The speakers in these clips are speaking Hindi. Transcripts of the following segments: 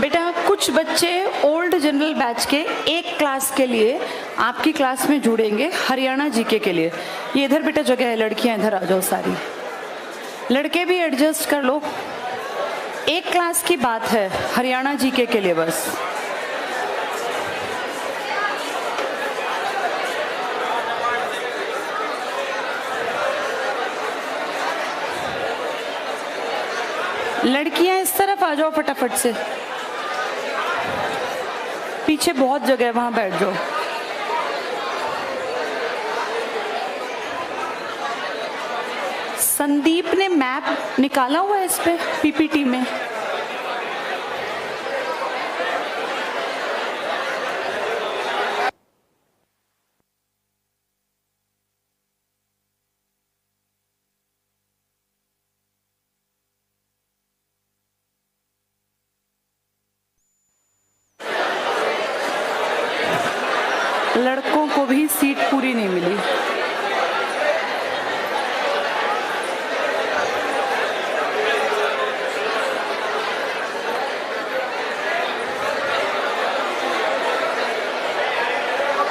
बेटा कुछ बच्चे ओल्ड जनरल बैच के एक क्लास के लिए आपकी क्लास में जुड़ेंगे हरियाणा जीके के लिए। ये इधर बेटा जगह है, लड़कियां इधर आ जाओ सारी, लड़के भी एडजस्ट कर लो। एक क्लास की बात है हरियाणा जीके के लिए बस। लड़कियां इस तरफ आ जाओ फटाफट से, पीछे बहुत जगह है, वहां बैठ जाओ। संदीप ने मैप निकाला हुआ है इस पे पीपीटी में। लड़कों को भी सीट पूरी नहीं मिली।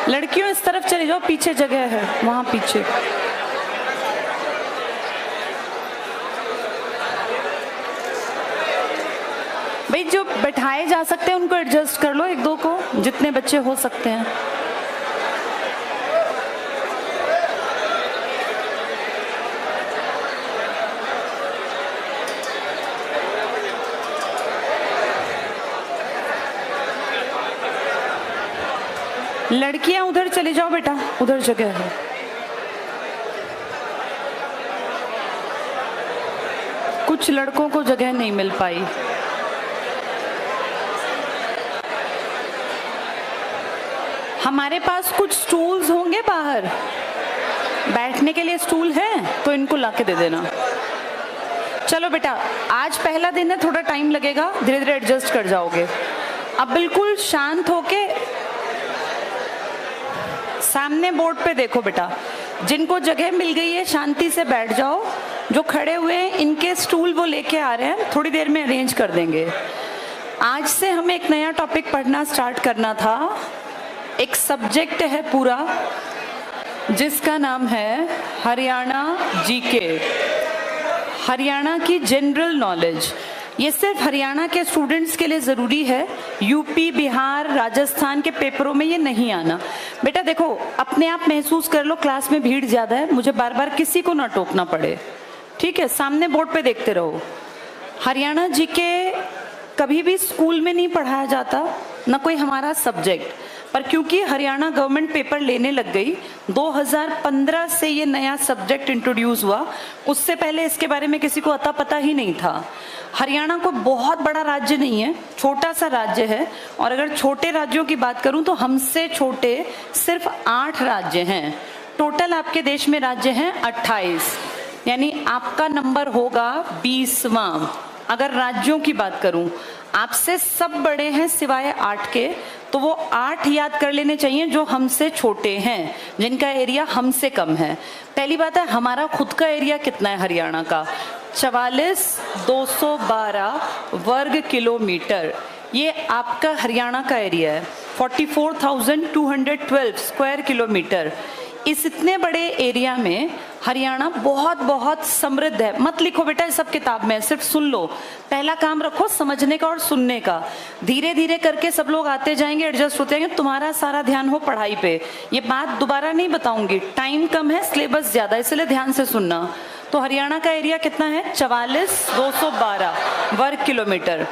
लड़कियों इस तरफ चले जाओ, पीछे जगह है, वहां पीछे। भाई जो बैठाए जा सकते हैं उनको एडजस्ट कर लो, एक दो को, जितने बच्चे हो सकते हैं। लड़कियां उधर चले जाओ बेटा, उधर जगह है। कुछ लड़कों को जगह नहीं मिल पाई। हमारे पास कुछ स्टूल्स होंगे बाहर, बैठने के लिए स्टूल है तो इनको लाके दे देना। चलो बेटा, आज पहला दिन है, थोड़ा टाइम लगेगा, धीरे धीरे एडजस्ट कर जाओगे। अब बिल्कुल शांत होके सामने बोर्ड पे देखो बेटा। जिनको जगह मिल गई है शांति से बैठ जाओ। जो खड़े हुए हैं इनके स्टूल वो लेके आ रहे हैं, थोड़ी देर में अरेंज कर देंगे। आज से हमें एक नया टॉपिक पढ़ना स्टार्ट करना था। एक सब्जेक्ट है पूरा जिसका नाम है हरियाणा जीके, हरियाणा की जनरल नॉलेज। ये सिर्फ हरियाणा के स्टूडेंट्स के लिए ज़रूरी है, यूपी, बिहार, राजस्थान के पेपरों में ये नहीं आना। बेटा देखो, अपने आप महसूस कर लो क्लास में भीड़ ज़्यादा है, मुझे बार बार किसी को ना टोकना पड़े, ठीक है? सामने बोर्ड पे देखते रहो। हरियाणा जीके कभी भी स्कूल में नहीं पढ़ाया जाता, ना कोई हमारा सब्जेक्ट, पर क्योंकि हरियाणा गवर्नमेंट पेपर लेने लग गई, 2015 से ये नया सब्जेक्ट इंट्रोड्यूस हुआ। उससे पहले इसके बारे में किसी को अता पता ही नहीं था। हरियाणा को बहुत बड़ा राज्य नहीं है, छोटा सा राज्य है। और अगर छोटे राज्यों की बात करूं तो हमसे छोटे सिर्फ 8 राज्य हैं। टोटल आपके देश में राज्य हैं 28, यानी आपका नंबर होगा 20वां। अगर राज्यों की बात करूं, आपसे सब बड़े हैं सिवाय 8 के, तो वो 8 याद कर लेने चाहिए जो हमसे छोटे हैं, जिनका एरिया हमसे कम है। पहली बात है, हमारा खुद का एरिया कितना है हरियाणा का? 44,212 वर्ग किलोमीटर। ये आपका हरियाणा का एरिया है। 44,212 स्क्वायर किलोमीटर। इस इतने बड़े एरिया में हरियाणा बहुत बहुत समृद्ध है। मत लिखो बेटा, ये सब किताब में, सिर्फ सुन लो। पहला काम रखो समझने का और सुनने का। धीरे धीरे करके सब लोग आते जाएंगे, एडजस्ट होते जाएंगे। तुम्हारा सारा ध्यान हो पढ़ाई पे। ये बात दोबारा नहीं बताऊंगी, टाइम कम है, सिलेबस ज्यादा, इसलिए ध्यान से सुनना। तो हरियाणा का एरिया कितना है? 44,212 वर्ग किलोमीटर।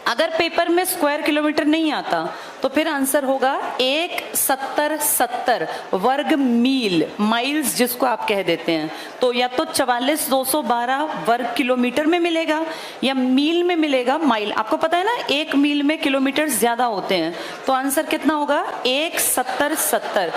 अगर पेपर में स्क्वायर किलोमीटर नहीं आता तो फिर आंसर होगा 1,70,70 वर्ग मील, माइल्स जिसको आप कह देते हैं। तो या तो 44,212 वर्ग किलोमीटर में मिलेगा या मील में मिलेगा। माइल आपको पता है ना, 1 मील में किलोमीटर ज्यादा होते हैं। तो आंसर कितना होगा? 1,70,70।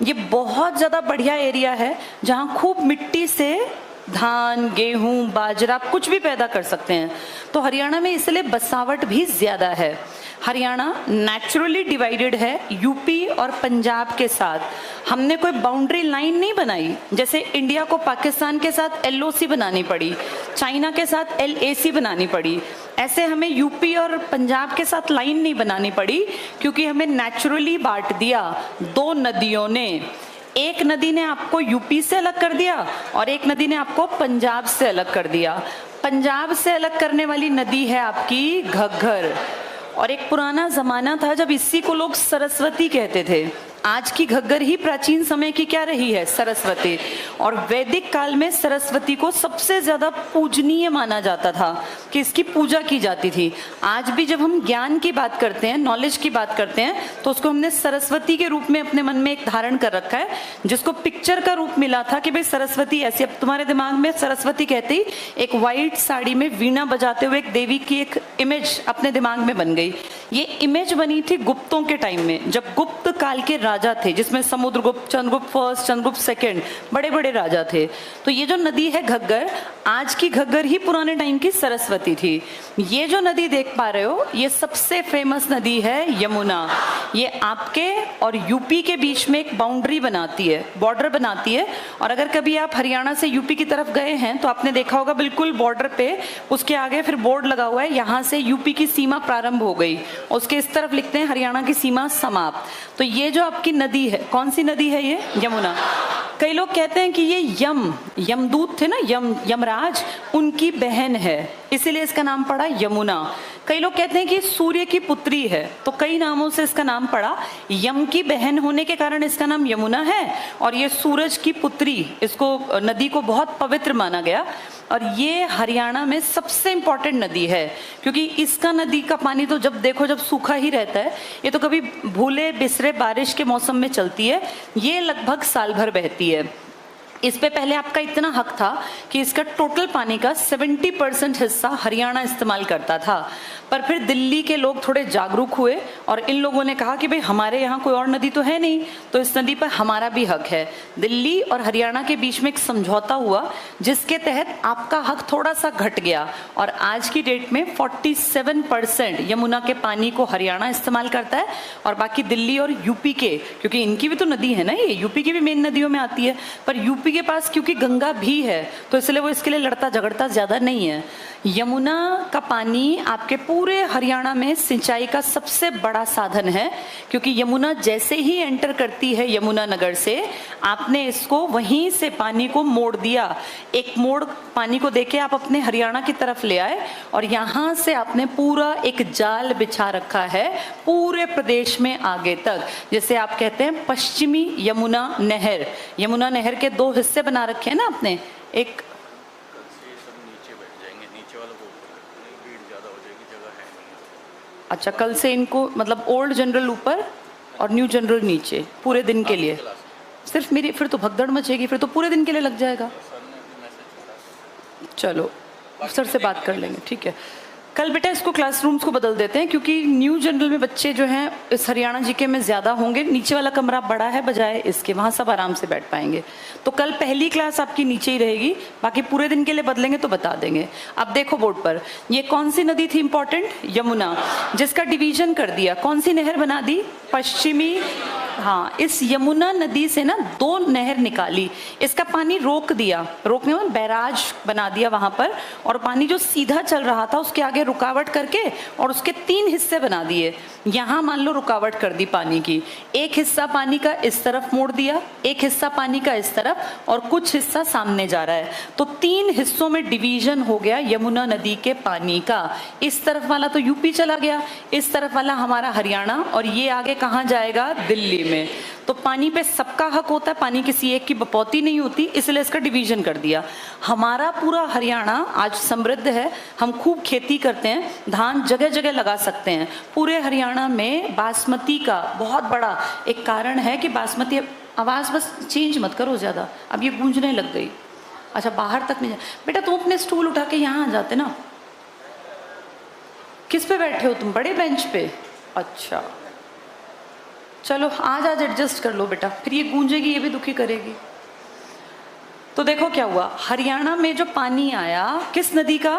ये बहुत ज्यादा बढ़िया एरिया है जहां खूब मिट्टी से धान, गेहूं, बाजरा कुछ भी पैदा कर सकते हैं। तो हरियाणा में इसलिए बसावट भी ज्यादा है। हरियाणा नेचुरली डिवाइडेड है यूपी और पंजाब के साथ। हमने कोई बाउंड्री लाइन नहीं बनाई, जैसे इंडिया को पाकिस्तान के साथ LOC बनानी पड़ी, चाइना के साथ LAC बनानी पड़ी। ऐसे हमें यूपी और पंजाब के साथ लाइन नहीं बनानी पड़ी, क्योंकि हमें नेचुरली बांट दिया दो नदियों ने। एक नदी ने आपको यूपी से अलग कर दिया और एक नदी ने आपको पंजाब से अलग कर दिया। पंजाब से अलग करने वाली नदी है आपकी घग्गर। और एक पुराना जमाना था जब इसी को लोग सरस्वती कहते थे। आज की घग्गर ही प्राचीन समय की क्या रही है? सरस्वती। और वैदिक काल में सरस्वती को सबसे ज्यादा पूजनीय माना जाता था, कि इसकी पूजा की जाती थी। आज भी जब हम ज्ञान की बात करते हैं, नॉलेज की बात करते हैं, तो उसको हमने सरस्वती के रूप में अपने मन में एक धारण कर रखा है, जिसको पिक्चर का रूप मिला था कि भाई सरस्वती ऐसी। अब तुम्हारे दिमाग में सरस्वती कहते ही एक व्हाइट साड़ी में वीणा बजाते हुए एक देवी की एक इमेज अपने दिमाग में बन गई। ये इमेज बनी थी गुप्तों के टाइम में, जब गुप्त काल के राजा थे, जिसमें समुद्रगुप्त, चंद्रगुप्त फर्स्ट, चंद्रगुप्त सेकंड, बड़े बड़े राजा थे। तो ये जो नदी है घग्गर, आज की घग्गर ही पुराने टाइम की सरस्वती थी। ये जो नदी देख पा रहे हो, ये सबसे फेमस नदी है यमुना। ये आपके और यूपी के बीच में एक बाउंड्री बनाती है, बॉर्डर बनाती है। और अगर कभी आप हरियाणा से यूपी की तरफ गए हैं तो आपने देखा होगा बिल्कुल बॉर्डर पे उसके आगे फिर बोर्ड लगा हुआ है, यहाँ से यूपी की सीमा प्रारंभ हो गई, उसके इस तरफ लिखते हैं हरियाणा की सीमा समाप्त। तो ये जो आपकी नदी है, कौन सी नदी है ये? यमुना। कई लोग कहते हैं कि ये यमदूत थे ना, यमराज, उनकी बहन है, इसीलिए इसका नाम पड़ा यमुना। कई लोग कहते हैं कि सूर्य की पुत्री है, तो कई नामों से इसका नाम पड़ा। यम की बहन होने के कारण इसका नाम यमुना है, और ये सूरज की पुत्री, इसको नदी को बहुत पवित्र माना गया। और ये हरियाणा में सबसे इंपॉर्टेंट नदी है, क्योंकि इसका नदी का पानी तो जब देखो जब सूखा ही रहता है। ये तो कभी भूले बिसरे बारिश के मौसम में चलती है, ये लगभग साल भर बहती है। इस पे पहले आपका इतना हक था कि इसका टोटल पानी का 70% हिस्सा हरियाणा इस्तेमाल करता था। पर फिर दिल्ली के लोग थोड़े जागरूक हुए और इन लोगों ने कहा कि भाई हमारे यहाँ कोई और नदी तो है नहीं, तो इस नदी पर हमारा भी हक है। दिल्ली और हरियाणा के बीच में एक समझौता हुआ, जिसके तहत आपका हक थोड़ा सा घट गया। और आज की डेट में 47% यमुना के पानी को हरियाणा इस्तेमाल करता है, और बाकी दिल्ली और यूपी के, क्योंकि इनकी भी तो नदी है ना, ये यूपी की भी मेन नदियों में आती है, पर यूपी के पास क्योंकि गंगा भी है तो इसलिए वो इसके लिए लड़ता झगड़ता ज्यादा नहीं है। यमुना का पानी आपके पूरे हरियाणा में सिंचाई का सबसे बड़ा साधन है, क्योंकि यमुना जैसे ही एंटर करती है यमुना नगर से, आपने इसको वहीं से पानी को मोड़ दिया। एक मोड़ पानी को देके आप अपने हरियाणा की तरफ ले आए, और यहां से आपने पूरा एक जाल बिछा रखा है पूरे प्रदेश में आगे तक। जैसे आप कहते हैं पश्चिमी यमुना नहर, यमुना नहर के दो हिस्से बना रखे हैं ना आपने, एक अच्छा, कल से इनको मतलब ओल्ड जनरल ऊपर और न्यू जनरल नीचे पूरे दिन के लिए। सिर्फ मेरी फिर तो भगदड़ मचेगी, फिर तो पूरे दिन के लिए लग जाएगा। चलो सर से बात कर लेंगे, ठीक है। कल बेटा इसको क्लासरूम्स को बदल देते हैं, क्योंकि न्यू जनरल में बच्चे जो हैं इस हरियाणा जीके में ज़्यादा होंगे। नीचे वाला कमरा बड़ा है बजाय इसके, वहाँ सब आराम से बैठ पाएंगे। तो कल पहली क्लास आपकी नीचे ही रहेगी, बाकी पूरे दिन के लिए बदलेंगे तो बता देंगे। अब देखो बोर्ड पर, ये कौन सी नदी थी इंपॉर्टेंट? यमुना, जिसका डिवीजन कर दिया। कौन सी नहर बना दी? पश्चिमी। हाँ, इस यमुना नदी से ना दो नहर निकाली, इसका पानी रोक दिया, रोकने में बैराज बना दिया वहां पर, और पानी जो सीधा चल रहा था उसके आगे रुकावट करके और उसके 3 हिस्से बना दिए। यहाँ मान लो रुकावट कर दी पानी की, एक हिस्सा पानी का इस तरफ मोड़ दिया, एक हिस्सा पानी का इस तरफ, और कुछ हिस्सा सामने जा रहा है। तो 3 हिस्सों में डिवीजन हो गया यमुना नदी के पानी का। इस तरफ वाला तो यूपी चला गया, इस तरफ वाला हमारा हरियाणा, और ये आगे कहाँ जाएगा? दिल्ली में। तो पानी पे सबका हक होता है, पानी किसी एक की बपौती नहीं होती, इसलिए इसका डिवीजन कर दिया। हमारा पूरा हरियाणा आज समृद्ध है, हम खूब खेती करते हैं, धान जगह जगह लगा सकते हैं। पूरे हरियाणा में बासमती का बहुत बड़ा एक कारण है कि बासमती, आवाज बस चेंज मत करो ज्यादा, अब ये गूंजने लग गई। अच्छा, बाहर तक नहीं जा बेटा, तुम अपने स्टूल उठा के यहाँ आ जाते ना। किस पे बैठे हो तुम? बड़े बेंच पे? अच्छा चलो आज एडजस्ट कर लो बेटा, फिर ये गूंजेगी, ये भी दुखी करेगी। तो देखो क्या हुआ, हरियाणा में जो पानी आया किस नदी का,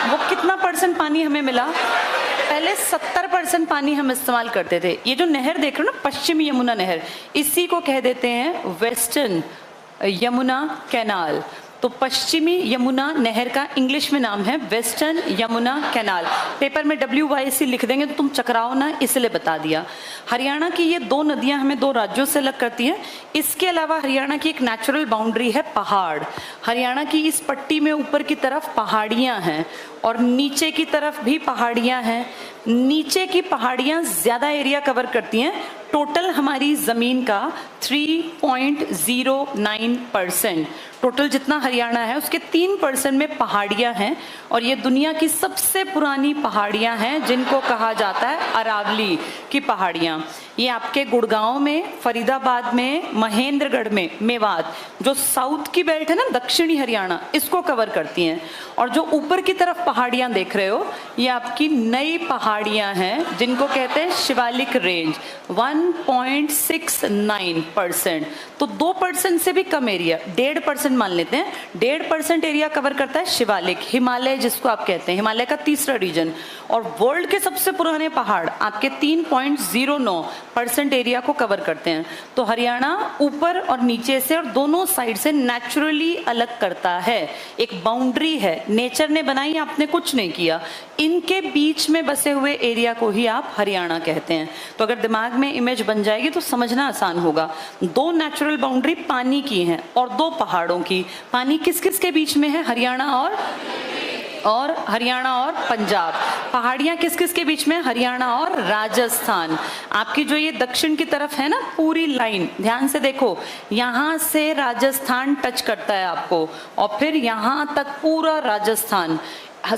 वो कितना % पानी हमें मिला? पहले 70% पानी हम इस्तेमाल करते थे। ये जो नहर देख रहे हो ना, पश्चिमी यमुना नहर, इसी को कह देते हैं वेस्टर्न यमुना कैनाल। तो पश्चिमी यमुना नहर का इंग्लिश में नाम है वेस्टर्न यमुना कैनाल। पेपर में WYC लिख देंगे तो तुम चकराओ ना, इसलिए बता दिया। हरियाणा की ये दो नदियां हमें दो राज्यों से अलग करती हैं। इसके अलावा हरियाणा की एक नेचुरल बाउंड्री है पहाड़। हरियाणा की इस पट्टी में ऊपर की तरफ पहाड़ियां हैं और नीचे की तरफ भी पहाड़ियां हैं। नीचे की पहाड़ियां ज्यादा एरिया कवर करती हैं। टोटल हमारी जमीन का 3.09%, टोटल जितना हरियाणा है उसके 3% में पहाड़ियां हैं। और ये दुनिया की सबसे पुरानी पहाड़ियां हैं जिनको कहा जाता है अरावली की पहाड़ियां। ये आपके गुड़गांव में, फरीदाबाद में, महेंद्रगढ़ में, मेवात, जो साउथ की बेल्ट है ना, दक्षिणी हरियाणा, इसको कवर करती हैं। और जो ऊपर की तरफ पहाड़ियां देख रहे हो ये आपकी नई पहाड़ियां हैं जिनको कहते हैं शिवालिक रेंज। 1.69%, तो 2% से भी कम एरिया, 1.5% मान लेते हैं, 1.5% एरिया कवर करता है शिवालिक, हिमालय जिसको आप कहते हैं, हिमालय का तीसरा रीजन। और वर्ल्ड के सबसे पुराने पहाड़ आपके 3.09% एरिया को कवर करते हैं। तो हरियाणा ऊपर और नीचे से और दोनों साइड से नेचुरली अलग करता है। एक बाउंड्री है, नेचर ने बनाई, आपने कुछ नहीं किया। इनके बीच में बसे हुए एरिया को ही आप हरियाणा कहते हैं। तो अगर दिमाग में इमेज बन जाएगी तो समझना आसान होगा। दो नेचुरल बाउंड्री पानी की हैं और दो पहाड़ों की। पानी किस किस के बीच में है? हरियाणा और पंजाब। पहाड़ियां किस किस के बीच में? हरियाणा और राजस्थान। आपकी जो ये दक्षिण की तरफ है ना पूरी लाइन, ध्यान से देखो, यहां से राजस्थान टच करता है आपको और फिर यहां तक पूरा राजस्थान।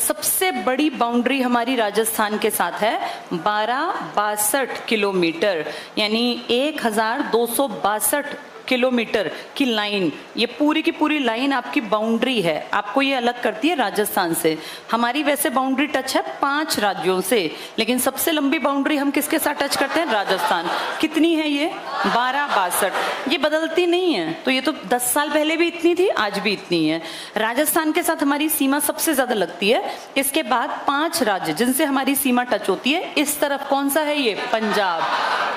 सबसे बड़ी बाउंड्री हमारी राजस्थान के साथ है 1262 किलोमीटर, यानी 1262 किलोमीटर की लाइन। ये पूरी की पूरी लाइन आपकी बाउंड्री है, आपको ये अलग करती है राजस्थान से। हमारी वैसे बाउंड्री टच है 5 राज्यों से, लेकिन सबसे लंबी बाउंड्री हम किसके साथ टच करते हैं? राजस्थान। कितनी है ये? 1262। ये बदलती नहीं है, तो ये तो 10 साल पहले भी इतनी थी, आज भी इतनी है। राजस्थान के साथ हमारी सीमा सबसे ज्यादा लगती है। इसके बाद 5 राज्य जिनसे हमारी सीमा टच होती है। इस तरफ कौन सा है? ये पंजाब,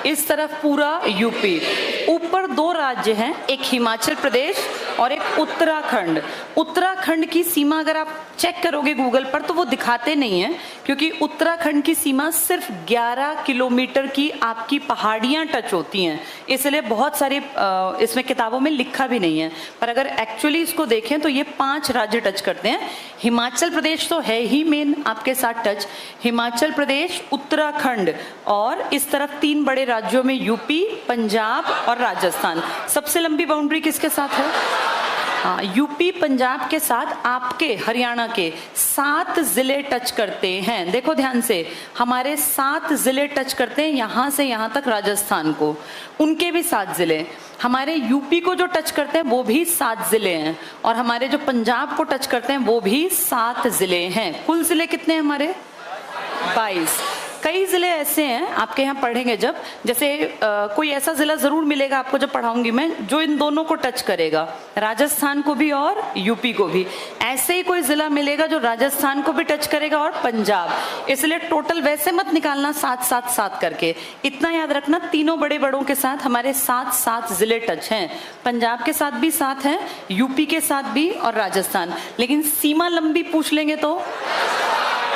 इस तरफ पूरा यूपी। ऊपर 2 राज्य हैं, एक हिमाचल प्रदेश और एक उत्तराखंड। उत्तराखंड की सीमा अगर आप चेक करोगे गूगल पर तो वो दिखाते नहीं है, क्योंकि उत्तराखंड की सीमा सिर्फ 11 किलोमीटर की आपकी पहाड़ियां टच होती हैं, इसलिए बहुत सारे इसमें किताबों में लिखा भी नहीं है। पर अगर एक्चुअली इसको देखें तो ये 5 राज्य टच करते हैं। हिमाचल प्रदेश तो है ही मेन आपके साथ टच, हिमाचल प्रदेश, उत्तराखंड और इस तरफ 3 बड़े राज्यों में यूपी, पंजाब और राजस्थान। सबसे लंबी बाउंड्री किसके साथ है? यूपी पंजाब के साथ आपके हरियाणा के 7 जिले टच करते हैं। देखो ध्यान से, हमारे 7 जिले टच करते हैं, यहां से यहां तक राजस्थान को, उनके भी 7 जिले। हमारे यूपी को जो टच करते हैं वो भी 7 जिले हैं, और हमारे जो पंजाब को टच करते हैं वो भी 7 जिले हैं। कुल जिले कितने हैं हमारे? 22। कई जिले ऐसे हैं आपके यहाँ पढ़ेंगे जब, जैसे कोई ऐसा जिला जरूर मिलेगा आपको जब पढ़ाऊंगी मैं, जो इन दोनों को टच करेगा, राजस्थान को भी और यूपी को भी। ऐसे ही कोई जिला मिलेगा जो राजस्थान को भी टच करेगा और पंजाब। इसलिए टोटल वैसे मत निकालना 7-7-7 करके, इतना याद रखना तीनों बड़े बड़ों के साथ हमारे 7 जिले टच हैं। पंजाब के साथ भी 7 हैं, यूपी के साथ भी और राजस्थान। लेकिन सीमा लंबी पूछ लेंगे तो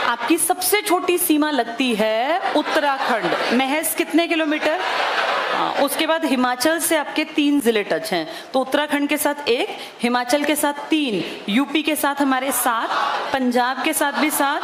आपकी सबसे छोटी सीमा लगती है उत्तराखंड, महज कितने किलोमीटर? उसके बाद हिमाचल से आपके 3 जिले टच हैं, तो उत्तराखंड के साथ 1, हिमाचल के साथ 3, यूपी के साथ हमारे 7, पंजाब के साथ भी 7,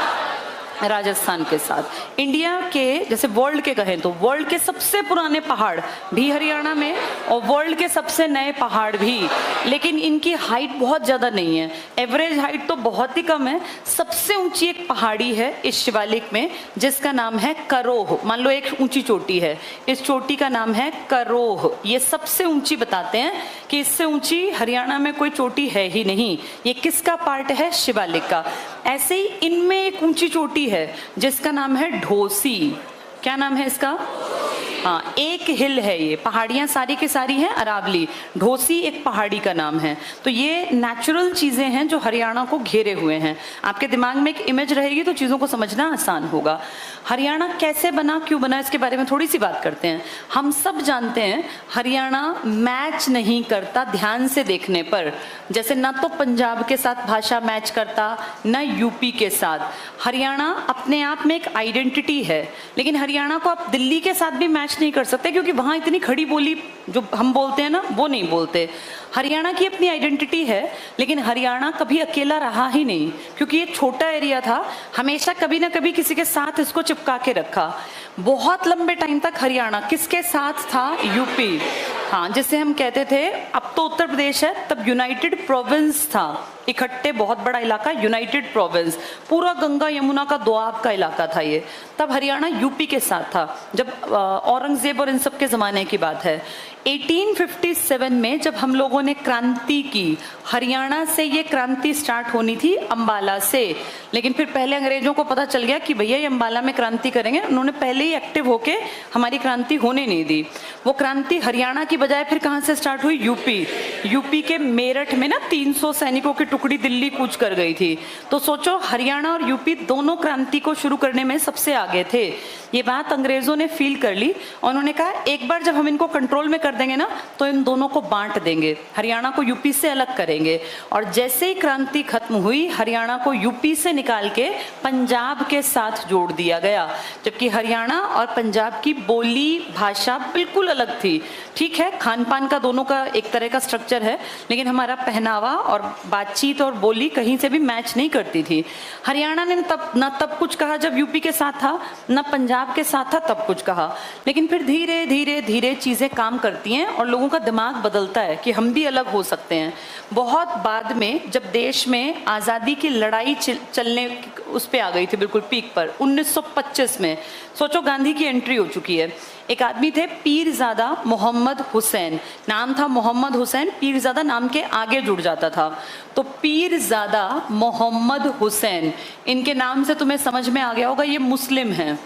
राजस्थान के साथ। इंडिया के जैसे वर्ल्ड के कहें तो वर्ल्ड के सबसे पुराने पहाड़ भी हरियाणा में और वर्ल्ड के सबसे नए पहाड़ भी, लेकिन इनकी हाइट बहुत ज्यादा नहीं है, एवरेज हाइट तो बहुत ही कम है। सबसे ऊंची एक पहाड़ी है इस शिवालिक में जिसका नाम है करोह। मान लो एक ऊंची चोटी है, इस चोटी का नाम है करोह। ये सबसे ऊंची बताते हैं कि इससे ऊंची हरियाणा में कोई चोटी है ही नहीं। ये किसका पार्ट है? शिवालिक का। ऐसे ही इनमें एक ऊंची चोटी है जिसका नाम है ढोसी। क्या नाम है इसका? हाँ, एक हिल है, ये पहाड़ियाँ सारी की सारी हैं अरावली। ढोसी एक पहाड़ी का नाम है। तो ये नेचुरल चीज़ें हैं जो हरियाणा को घेरे हुए हैं। आपके दिमाग में एक इमेज रहेगी तो चीज़ों को समझना आसान होगा। हरियाणा कैसे बना, क्यों बना, इसके बारे में थोड़ी सी बात करते हैं। हम सब जानते हैं हरियाणा मैच नहीं करता ध्यान से देखने पर। जैसे ना तो पंजाब के साथ भाषा मैच करता, ना यूपी के साथ। हरियाणा अपने आप में एक आइडेंटिटी है, लेकिन हरियाणा को आप दिल्ली के साथ भी मैच नहीं कर सकते, क्योंकि वहाँ इतनी खड़ी बोली जो हम बोलते हैं ना, वो नहीं बोलते। हरियाणा की अपनी आइडेंटिटी है, लेकिन हरियाणा कभी अकेला रहा ही नहीं, क्योंकि ये छोटा एरिया था, हमेशा कभी ना कभी किसी के साथ इसको चिपका के रखा। बहुत लंबे टाइम तक हरियाणा किसके साथ था? यूपी। हाँ, जिसे हम कहते थे, अब तो उत्तर प्रदेश है, तब यूनाइटेड प्रोविंस था, इकट्ठे बहुत बड़ा इलाका, यूनाइटेड प्रोविंस, पूरा गंगा यमुना का दोआब का इलाका था ये। तब हरियाणा यूपी के साथ था, जब औरंगजेब और इन सब के ज़माने की बात है। 1857 में जब हम लोगों ने क्रांति की, हरियाणा से ये क्रांति स्टार्ट होनी थी, अंबाला से, लेकिन फिर पहले अंग्रेजों को पता चल गया कि भैया ये अंबाला में क्रांति करेंगे, उन्होंने पहले ही एक्टिव होके हमारी क्रांति होने नहीं दी। वो क्रांति हरियाणा की बजाय फिर कहाँ से स्टार्ट हुई? यूपी के मेरठ में ना 300 सैनिकों की टुकड़ी दिल्ली कूच कर गई थी। तो सोचो, हरियाणा और यूपी दोनों क्रांति को शुरू करने में सबसे आगे थे। ये बात अंग्रेजों ने फील कर ली और उन्होंने कहा एक बार जब हम इनको कंट्रोल में कर देंगे ना, तो इन दोनों को बांट देंगे, हरियाणा को यूपी से अलग करेंगे। और जैसे ही क्रांति खत्म हुई, हरियाणा को यूपी से निकाल के पंजाब के साथ जोड़ दिया गया, जबकि हरियाणा और पंजाब की बोली भाषा बिल्कुल अलग थी। ठीक है, खान पान का दोनों का एक तरह का स्ट्रक्चर है, लेकिन हमारा पहनावा और बातचीत और बोली कहीं से भी मैच नहीं करती थी। हरियाणा ने तब कुछ कहा जब यूपी के साथ था, न पंजाब के साथ था तब कुछ कहा, लेकिन फिर धीरे धीरे धीरे चीजें काम करती हैं और लोगों का दिमाग बदलता है कि हम भी अलग हो सकते हैं। बहुत बाद में जब देश में आज़ादी की लड़ाई चलने उस पे आ गई थी, बिल्कुल पीक पर, 1925 में, सोचो गांधी की एंट्री हो चुकी है। एक आदमी थे पीरजादा मोहम्मद हुसैन, नाम था मोहम्मद हुसैन, पीरजादा नाम के आगे जुड़ जाता था, तो पीरजादा मोहम्मद हुसैन, इनके नाम से तुम्हें समझ में आ गया होगा ये मुस्लिम हैं।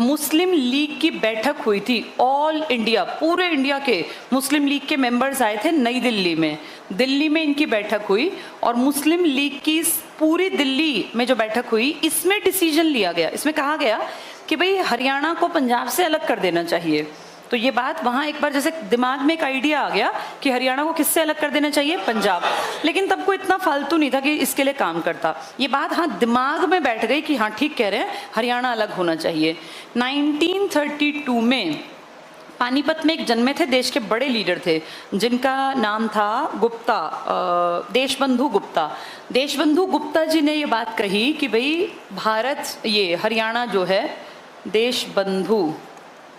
मुस्लिम लीग की बैठक हुई थी, ऑल इंडिया, पूरे इंडिया के मुस्लिम लीग के मेंबर्स आए थे नई दिल्ली में। दिल्ली में इनकी बैठक हुई और मुस्लिम लीग की पूरी दिल्ली में जो बैठक हुई, इसमें डिसीजन लिया गया, इसमें कहा गया कि भाई हरियाणा को पंजाब से अलग कर देना चाहिए। तो ये बात वहाँ एक बार जैसे दिमाग में एक आइडिया आ गया कि हरियाणा को किससे अलग कर देना चाहिए? पंजाब। लेकिन तब को इतना फालतू नहीं था कि इसके लिए काम करता। ये बात हाँ दिमाग में बैठ गई कि हाँ ठीक कह रहे हैं, हरियाणा अलग होना चाहिए। 1932 में पानीपत में एक जन्मे थे देश के बड़े लीडर थे, जिनका नाम था गुप्ता, देशबंधु गुप्ता। देशबंधु गुप्ता जी ने ये बात कही कि भाई भारत, ये हरियाणा जो है, देशबंधु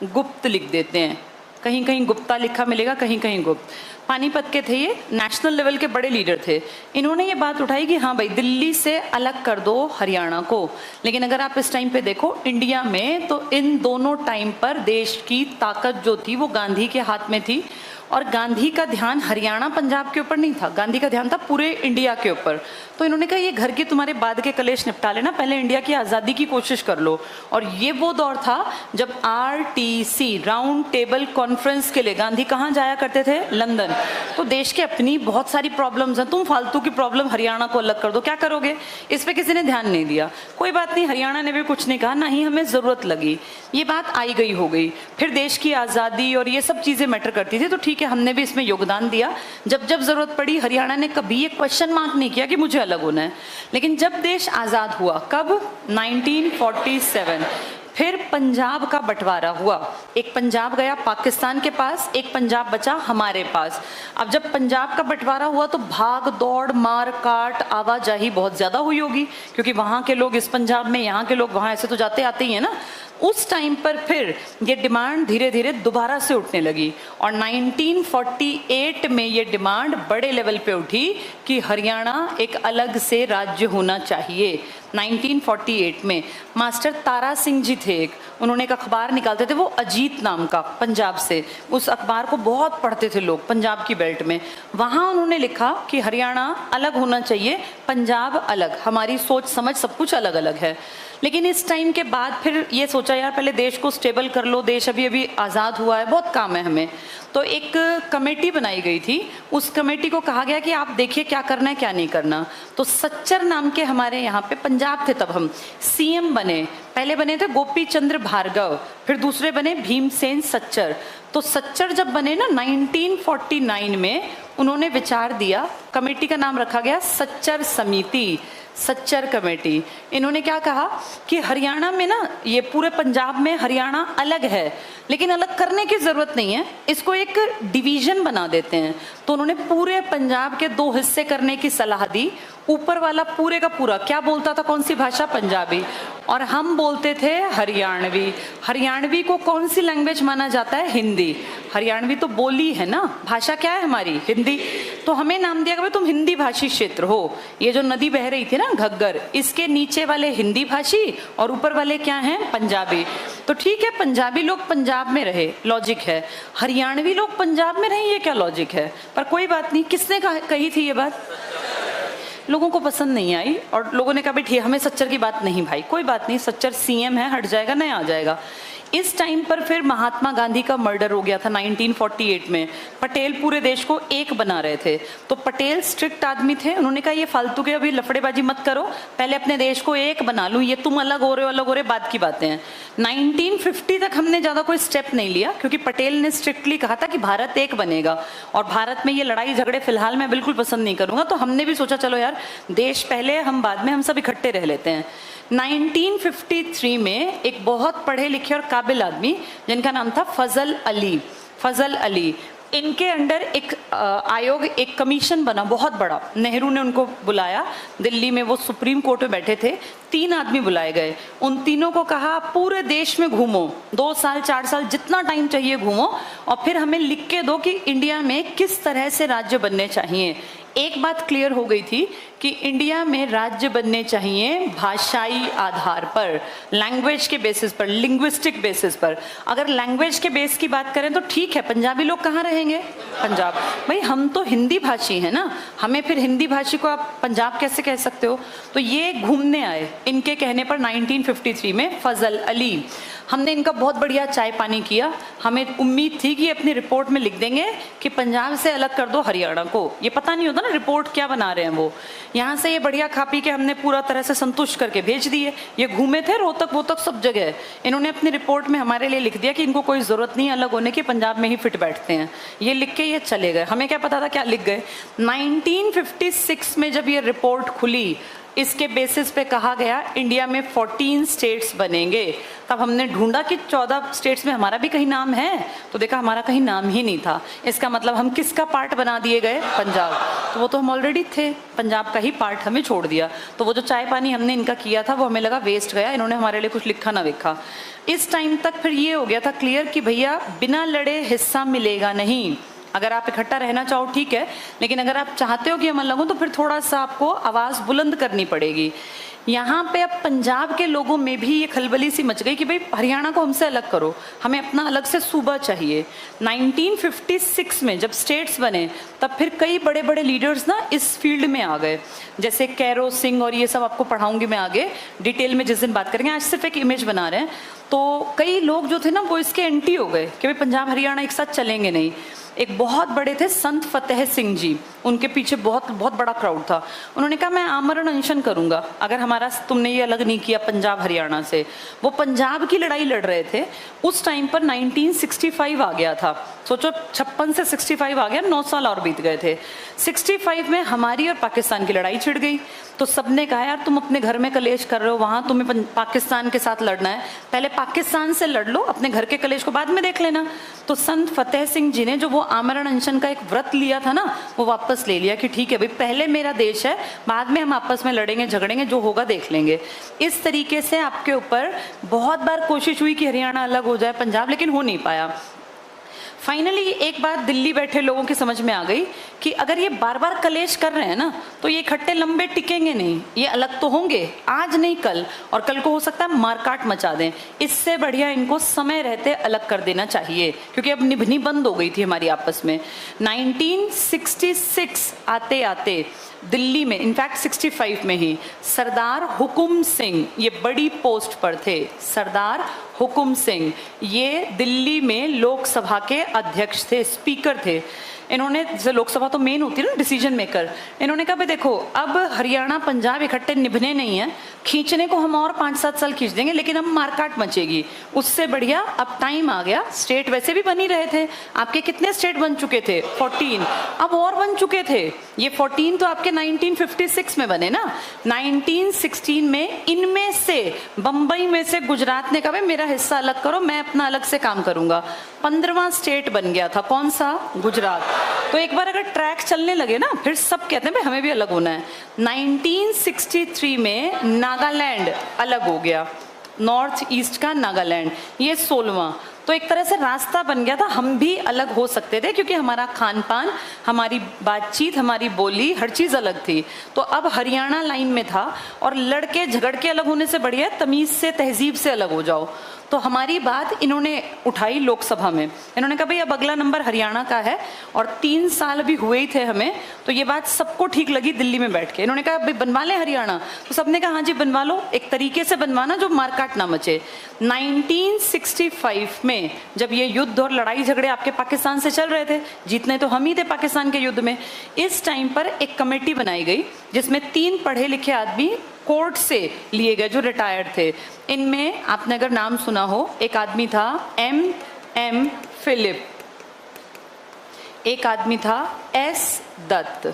गुप्त लिख देते हैं, कहीं कहीं गुप्ता लिखा मिलेगा, कहीं कहीं गुप्त। पानीपत के थे ये, नेशनल लेवल के बड़े लीडर थे। इन्होंने ये बात उठाई कि हाँ भाई दिल्ली से अलग कर दो हरियाणा को। लेकिन अगर आप इस टाइम पे देखो इंडिया में, तो इन दोनों टाइम पर देश की ताकत जो थी वो गांधी के हाथ में थी, और गांधी का ध्यान हरियाणा पंजाब के ऊपर नहीं था, गांधी का ध्यान था पूरे इंडिया के ऊपर। तो इन्होंने कहा ये घर के तुम्हारे बाद के कलेश निपटा लेना, पहले इंडिया की आज़ादी की कोशिश कर लो। और ये वो दौर था जब RTC, राउंड टेबल कॉन्फ्रेंस के लिए गांधी कहाँ जाया करते थे? लंदन। तो देश के अपनी बहुत सारी प्रॉब्लम्स हैं, तुम फालतू की प्रॉब्लम हरियाणा को अलग कर दो, क्या करोगे? इस पर किसी ने ध्यान नहीं दिया। कोई बात नहीं, हरियाणा ने भी कुछ नहीं कहा, ना ही हमें ज़रूरत लगी, ये बात आई गई हो गई। फिर देश की आज़ादी और ये सब चीज़ें मैटर करती थी, तो ठीक है हमने भी इसमें योगदान दिया। जब जब जरूरत पड़ी हरियाणा ने कभी ये क्वेश्चन मार्क नहीं किया कि मुझे अलग होना है। लेकिन जब देश आज़ाद हुआ, कब? 1947, फिर पंजाब का बंटवारा हुआ। एक पंजाब गया पाकिस्तान के पास, एक पंजाब बचा हमारे पास। अब जब पंजाब का बंटवारा हुआ तो भाग दौड़, मार काट, आवाजाही बहुत ज़्यादा हुई होगी, क्योंकि वहाँ के लोग इस पंजाब में, यहाँ के लोग वहाँ, ऐसे तो जाते आते ही हैं ना। उस टाइम पर फिर ये डिमांड धीरे धीरे दोबारा से उठने लगी और 1948 में ये डिमांड बड़े लेवल पे उठी कि हरियाणा एक अलग से राज्य होना चाहिए। 1948 में। मास्टर तारा सिंह जी थे एक, उन्होंने एक अखबार निकालते थे वो अजीत नाम का, पंजाब से। उस अखबार को बहुत पढ़ते थे लोग पंजाब की बेल्ट में। वहाँ उन्होंने लिखा कि हरियाणा अलग होना चाहिए, पंजाब अलग, हमारी सोच समझ सब कुछ अलग अलग है। लेकिन इस टाइम के बाद फिर ये सोचा यार पहले देश को स्टेबल कर लो, देश अभी अभी आज़ाद हुआ है, बहुत काम है हमें। तो एक कमेटी बनाई गई थी, उस कमेटी को कहा गया कि आप देखिए क्या करना है क्या नहीं करना। तो सच्चर नाम के हमारे यहाँ पे, पंजाब थे तब हम, सीएम बने। पहले बने थे गोपी चंद्र भार्गव, फिर दूसरे बने भीमसेन सच्चर। तो सच्चर जब बने ना 1949 में, उन्होंने विचार दिया, कमेटी का नाम रखा गया सच्चर समिति, सच्चर कमेटी। इन्होंने क्या कहा कि हरियाणा में ना, ये पूरे पंजाब में हरियाणा अलग है, लेकिन अलग करने की जरूरत नहीं है, इसको एक डिवीजन बना देते हैं। तो उन्होंने पूरे पंजाब के 2 हिस्से करने की सलाह दी। ऊपर वाला पूरे का पूरा क्या बोलता था, कौन सी भाषा, पंजाबी, और हम बोलते थे हरियाणवी। हरियाणवी को कौन सी लैंग्वेज माना जाता है, हिंदी। हरियाणवी तो बोली है ना, भाषा क्या है हमारी, हिंदी। तो हमें नाम दिया कि तुम हिंदी भाषी क्षेत्र हो। ये जो नदी बह रही थी ना घग्गर, इसके नीचे वाले हिंदी भाषी और ऊपर वाले क्या हैं, पंजाबी। तो ठीक है, पंजाबी लोग पंजाब में रहे, लॉजिक है। हरियाणवी लोग पंजाब में रहे, ये क्या लॉजिक है। पर कोई बात नहीं, किसने कही थी ये बात, लोगों को पसंद नहीं आई और लोगों ने कहा भाई ठीक, हमें सच्चर की बात नहीं भाई, कोई बात नहीं, सच्चर सीएम है, हट जाएगा, नहीं आ जाएगा। इस टाइम पर फिर महात्मा गांधी का मर्डर हो गया था 1948 में। पटेल पूरे देश को एक बना रहे थे। तो पटेल स्ट्रिक्ट आदमी थे, उन्होंने कहा ये फालतू के अभी लफड़ेबाजी मत करो, पहले अपने देश को एक बना लूं, ये तुम अलग हो रहे हो, बात की बातें हैं। 1950 तक हमने ज्यादा कोई स्टेप नहीं लिया, क्योंकि पटेल ने स्ट्रिक्टली कहा था कि भारत एक बनेगा, और भारत में ये लड़ाई झगड़े फिलहाल मैं बिल्कुल पसंद नहीं करूंगा। तो हमने भी सोचा चलो यार, देश पहले हम बाद में, हम सब इकट्ठे रह लेते हैं। 1953 में एक बहुत पढ़े लिखे और काबिल आदमी, जिनका नाम था फजल अली, इनके अंडर एक आयोग, एक कमीशन बना बहुत बड़ा। नेहरू ने उनको बुलाया, दिल्ली में वो सुप्रीम कोर्ट में बैठे थे, 3 आदमी बुलाए गए। उन तीनों को कहा पूरे देश में घूमो, 2 साल 4 साल जितना टाइम चाहिए घूमो, और फिर हमें लिख के दो कि इंडिया में किस तरह से राज्य बनने चाहिए। एक बात क्लियर हो गई थी कि इंडिया में राज्य बनने चाहिए भाषाई आधार पर, लैंग्वेज के बेसिस पर, लिंग्विस्टिक बेसिस पर। अगर लैंग्वेज के बेस की बात करें तो ठीक है, पंजाबी लोग कहाँ रहेंगे, पंजाब। भाई हम तो हिंदी भाषी है ना, हमें फिर हिंदी भाषी को आप पंजाब कैसे कह सकते हो। तो ये घूमने आए इनके कहने पर 1953 में फजल अली। हमने इनका बहुत बढ़िया चाय पानी किया। हमें उम्मीद थी कि अपनी रिपोर्ट में लिख देंगे कि पंजाब से अलग कर दो हरियाणा को। ये पता नहीं होता ना रिपोर्ट क्या बना रहे हैं वो। यहाँ से ये बढ़िया खा पी के हमने पूरा तरह से संतुष्ट करके भेज दिए। ये घूमे थे रोहतक वोतक सब जगह, इन्होंने अपनी रिपोर्ट में हमारे लिए लिख दिया कि इनको कोई जरूरत नहीं अलग होने की, पंजाब में ही फिट बैठते हैं। ये लिख के ये चले गए। हमें क्या पता था क्या लिख गए। 1956 में जब ये रिपोर्ट खुली, इसके बेसिस पे कहा गया इंडिया में 14 स्टेट्स बनेंगे। तब हमने ढूंढा कि 14 स्टेट्स में हमारा भी कहीं नाम है, तो देखा हमारा कहीं नाम ही नहीं था। इसका मतलब हम किसका पार्ट बना दिए गए, पंजाब। तो वो तो हम ऑलरेडी थे, पंजाब का ही पार्ट हमें छोड़ दिया। तो वो जो चाय पानी हमने इनका किया था वो हमें लगा वेस्ट गया, इन्होंने हमारे लिए कुछ लिखा ना लिखा। इस टाइम तक फिर ये हो गया था क्लियर कि भैया बिना लड़े हिस्सा मिलेगा नहीं। अगर आप इकट्ठा रहना चाहो ठीक है, लेकिन अगर आप चाहते हो कि हम अलग हो तो फिर थोड़ा सा आपको आवाज बुलंद करनी पड़ेगी। यहाँ पे अब पंजाब के लोगों में भी ये खलबली सी मच गई कि भाई हरियाणा को हमसे अलग करो, हमें अपना अलग से सूबा चाहिए। 1956 में जब स्टेट्स बने तब फिर कई बड़े बड़े लीडर्स ना इस फील्ड में आ गए, जैसे कैरो सिंह और ये सब आपको पढ़ाऊंगी मैं आगे डिटेल में जिस दिन बात करेंगे। आज सिर्फ एक इमेज बना रहे हैं। तो कई लोग जो थे ना वो इसके एंटी हो गए कि भाई पंजाब हरियाणा एक साथ चलेंगे नहीं। एक बहुत बड़े थे संत फतेह सिंह जी, उनके पीछे बहुत बहुत बड़ा क्राउड था। उन्होंने कहा मैं आमरण अनशन करूंगा अगर हमारा, तुमने ये अलग नहीं किया पंजाब हरियाणा से। वो पंजाब की लड़ाई लड़ रहे थे। उस टाइम पर 1965 आ गया था। सोचो 56 से 65 आ गया, 9 साल और बीत गए थे। 65 में हमारी और पाकिस्तान की लड़ाई छिड़ गई। तो सबने कहा यार तुम अपने घर में कलेश कर रहे हो, वहां तुम्हें पाकिस्तान के साथ लड़ना है, पहले पाकिस्तान से लड़ लो, अपने घर के कलेश को बाद में देख लेना। तो संत फतेह सिंह जी ने जो वो आमरण अनशन का एक व्रत लिया था ना, वो वापस ले लिया कि ठीक है भाई पहले मेरा देश है, बाद में हम आपस में लड़ेंगे झगड़ेंगे, जो होगा देख लेंगे। इस तरीके से आपके ऊपर बहुत बार कोशिश हुई कि हरियाणा अलग हो जाए पंजाब, लेकिन हो नहीं पाया। फाइनली एक बात दिल्ली बैठे लोगों की समझ में आ गई कि अगर ये बार बार कलेश कर रहे हैं ना तो ये इकट्ठे लंबे टिकेंगे नहीं, ये अलग तो होंगे आज नहीं कल, और कल को हो सकता है मारकाट मचा दें। इससे बढ़िया इनको समय रहते अलग कर देना चाहिए, क्योंकि अब निभनी बंद हो गई थी हमारी आपस में। 1966 आते आते दिल्ली में, इनफैक्ट 65 में ही, सरदार हुकुम सिंह ये बड़ी पोस्ट पर थे। सरदार हुकुम सिंह ये दिल्ली में लोकसभा के अध्यक्ष थे, स्पीकर थे। इन्होंने, जैसे लोकसभा तो मेन होती है ना, डिसीजन मेकर, इन्होंने कहा भाई देखो अब हरियाणा पंजाब इकट्ठे निभने नहीं है, खींचने को हम और 5-7 साल खींच देंगे, लेकिन अब मारकाट मचेगी। उससे बढ़िया अब टाइम आ गया, स्टेट वैसे भी बन ही रहे थे, आपके कितने स्टेट बन चुके थे? 14, अब और बन चुके थे। ये 14 तो आपके 1956 में बने ना। 1916 में इनमें से, बंबई में से गुजरात ने कहा भाई मेरा हिस्सा अलग करो, मैं अपना अलग से काम करूंगा। 15वां स्टेट बन गया था, कौन सा? गुजरात। तो एक बार अगर ट्रैक चलने लगे ना, फिर सब कहते हैं भाई हमें भी अलग होना है। 1963 में नागालैंड अलग हो गया, नॉर्थ ईस्ट का नागालैंड, ये 16वां। तो एक तरह से रास्ता बन गया था, हम भी अलग हो सकते थे, क्योंकि हमारा खान पान, हमारी बातचीत, हमारी बोली, हर चीज़ अलग थी। तो अब हरियाणा लाइन में था, और लड़के झगड़ के अलग होने से बढ़िया तमीज़ से, तहजीब से अलग हो जाओ। तो हमारी बात इन्होंने उठाई लोकसभा में। इन्होंने कहा भाई अब अगला नंबर हरियाणा का है, और 3 साल अभी हुए ही थे हमें, तो ये बात सबको ठीक लगी दिल्ली में बैठ के। इन्होंने कहा भाई बनवा लें हरियाणा, तो सबने कहा हाँ जी बनवा लो, एक तरीके से बनवाना जो मारकाट ना मचे। 1965 में जब ये युद्ध और लड़ाई झगड़े आपके पाकिस्तान से चल रहे थे, जीतने तो हम ही थे पाकिस्तान के युद्ध में, इस टाइम पर एक कमेटी बनाई गई जिसमें 3 पढ़े लिखे आदमी कोर्ट से लिए गए जो रिटायर्ड थे। इनमें आपने अगर नाम सुना हो, एक आदमी था M फिलिप, एक आदमी था S दत्त,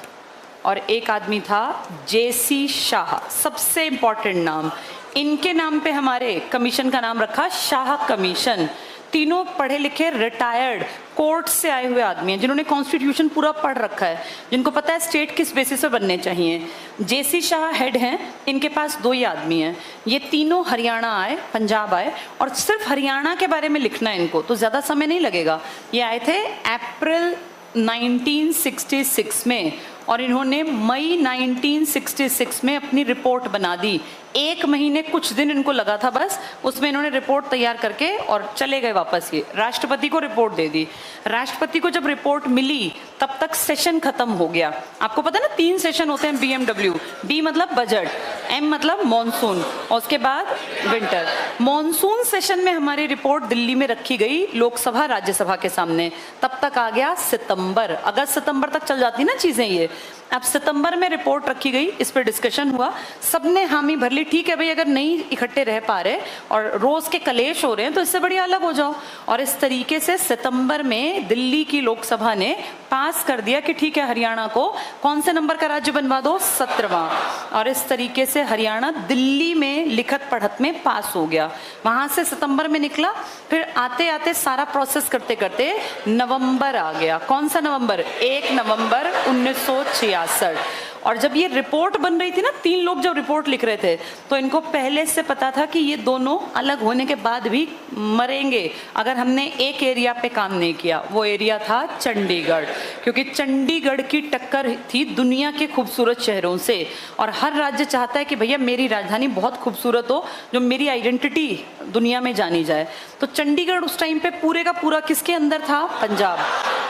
और एक आदमी था JC शाह। सबसे इंपॉर्टेंट नाम, इनके नाम पे हमारे कमीशन का नाम रखा शाह कमीशन। तीनों पढ़े लिखे रिटायर्ड कोर्ट से आए हुए आदमी हैं, जिन्होंने कॉन्स्टिट्यूशन पूरा पढ़ रखा है, जिनको पता है स्टेट किस बेसिस पे बनने चाहिए। JC शाह हेड हैं, इनके पास 2 ही आदमी हैं। ये तीनों हरियाणा आए, पंजाब आए, और सिर्फ हरियाणा के बारे में लिखना है इनको, तो ज़्यादा समय नहीं लगेगा। ये आए थे अप्रैल 1966 में, और इन्होंने मई 1966 में अपनी रिपोर्ट बना दी। 1 महीने कुछ दिन इनको लगा था बस, उसमें इन्होंने रिपोर्ट तैयार करके और चले गए वापस। ये राष्ट्रपति को रिपोर्ट दे दी। राष्ट्रपति को जब रिपोर्ट मिली तब तक सेशन खत्म हो गया। आपको पता है ना 3 सेशन होते हैं BMW, B मतलब बजट, M मतलब मॉनसून, और उसके बाद विंटर। मॉनसून सेशन में हमारी रिपोर्ट दिल्ली में रखी गई लोकसभा राज्यसभा के सामने, तब तक आ गया सितंबर, अगस्त सितंबर तक चल जाती ना चीजें ये। अब सितंबर में रिपोर्ट रखी गई, इस पर डिस्कशन हुआ, सबने हामी भर ली, ठीक है भाई अगर नहीं इकट्ठे रह पा रहे और रोज के कलेश हो रहे हैं तो इससे बढ़िया अलग हो जाओ। और इस तरीके से सितंबर में दिल्ली की लोकसभा ने पास कर दिया कि ठीक है हरियाणा को कौन से नंबर का राज्य बनवा दो, 17वां। और इस तरीके से हरियाणा दिल्ली में लिखत पढ़त में पास हो गया। वहां से सितंबर में निकला, फिर आते आते सारा प्रोसेस करते करते नवंबर आ गया। कौन सा नवंबर? 1 नवंबर 1966। और जब ये रिपोर्ट बन रही थी ना, 3 लोग जब रिपोर्ट लिख रहे थे, तो इनको पहले से पता था कि ये दोनों अलग होने के बाद भी मरेंगे अगर हमने एक एरिया पे काम नहीं किया। वो एरिया था चंडीगढ़, क्योंकि चंडीगढ़ की टक्कर थी दुनिया के खूबसूरत शहरों से, और हर राज्य चाहता है कि भैया मेरी राजधानी बहुत खूबसूरत हो, जो मेरी आइडेंटिटी दुनिया में जानी जाए। तो चंडीगढ़ उस टाइम पे पूरे का पूरा किसके अंदर था? पंजाब।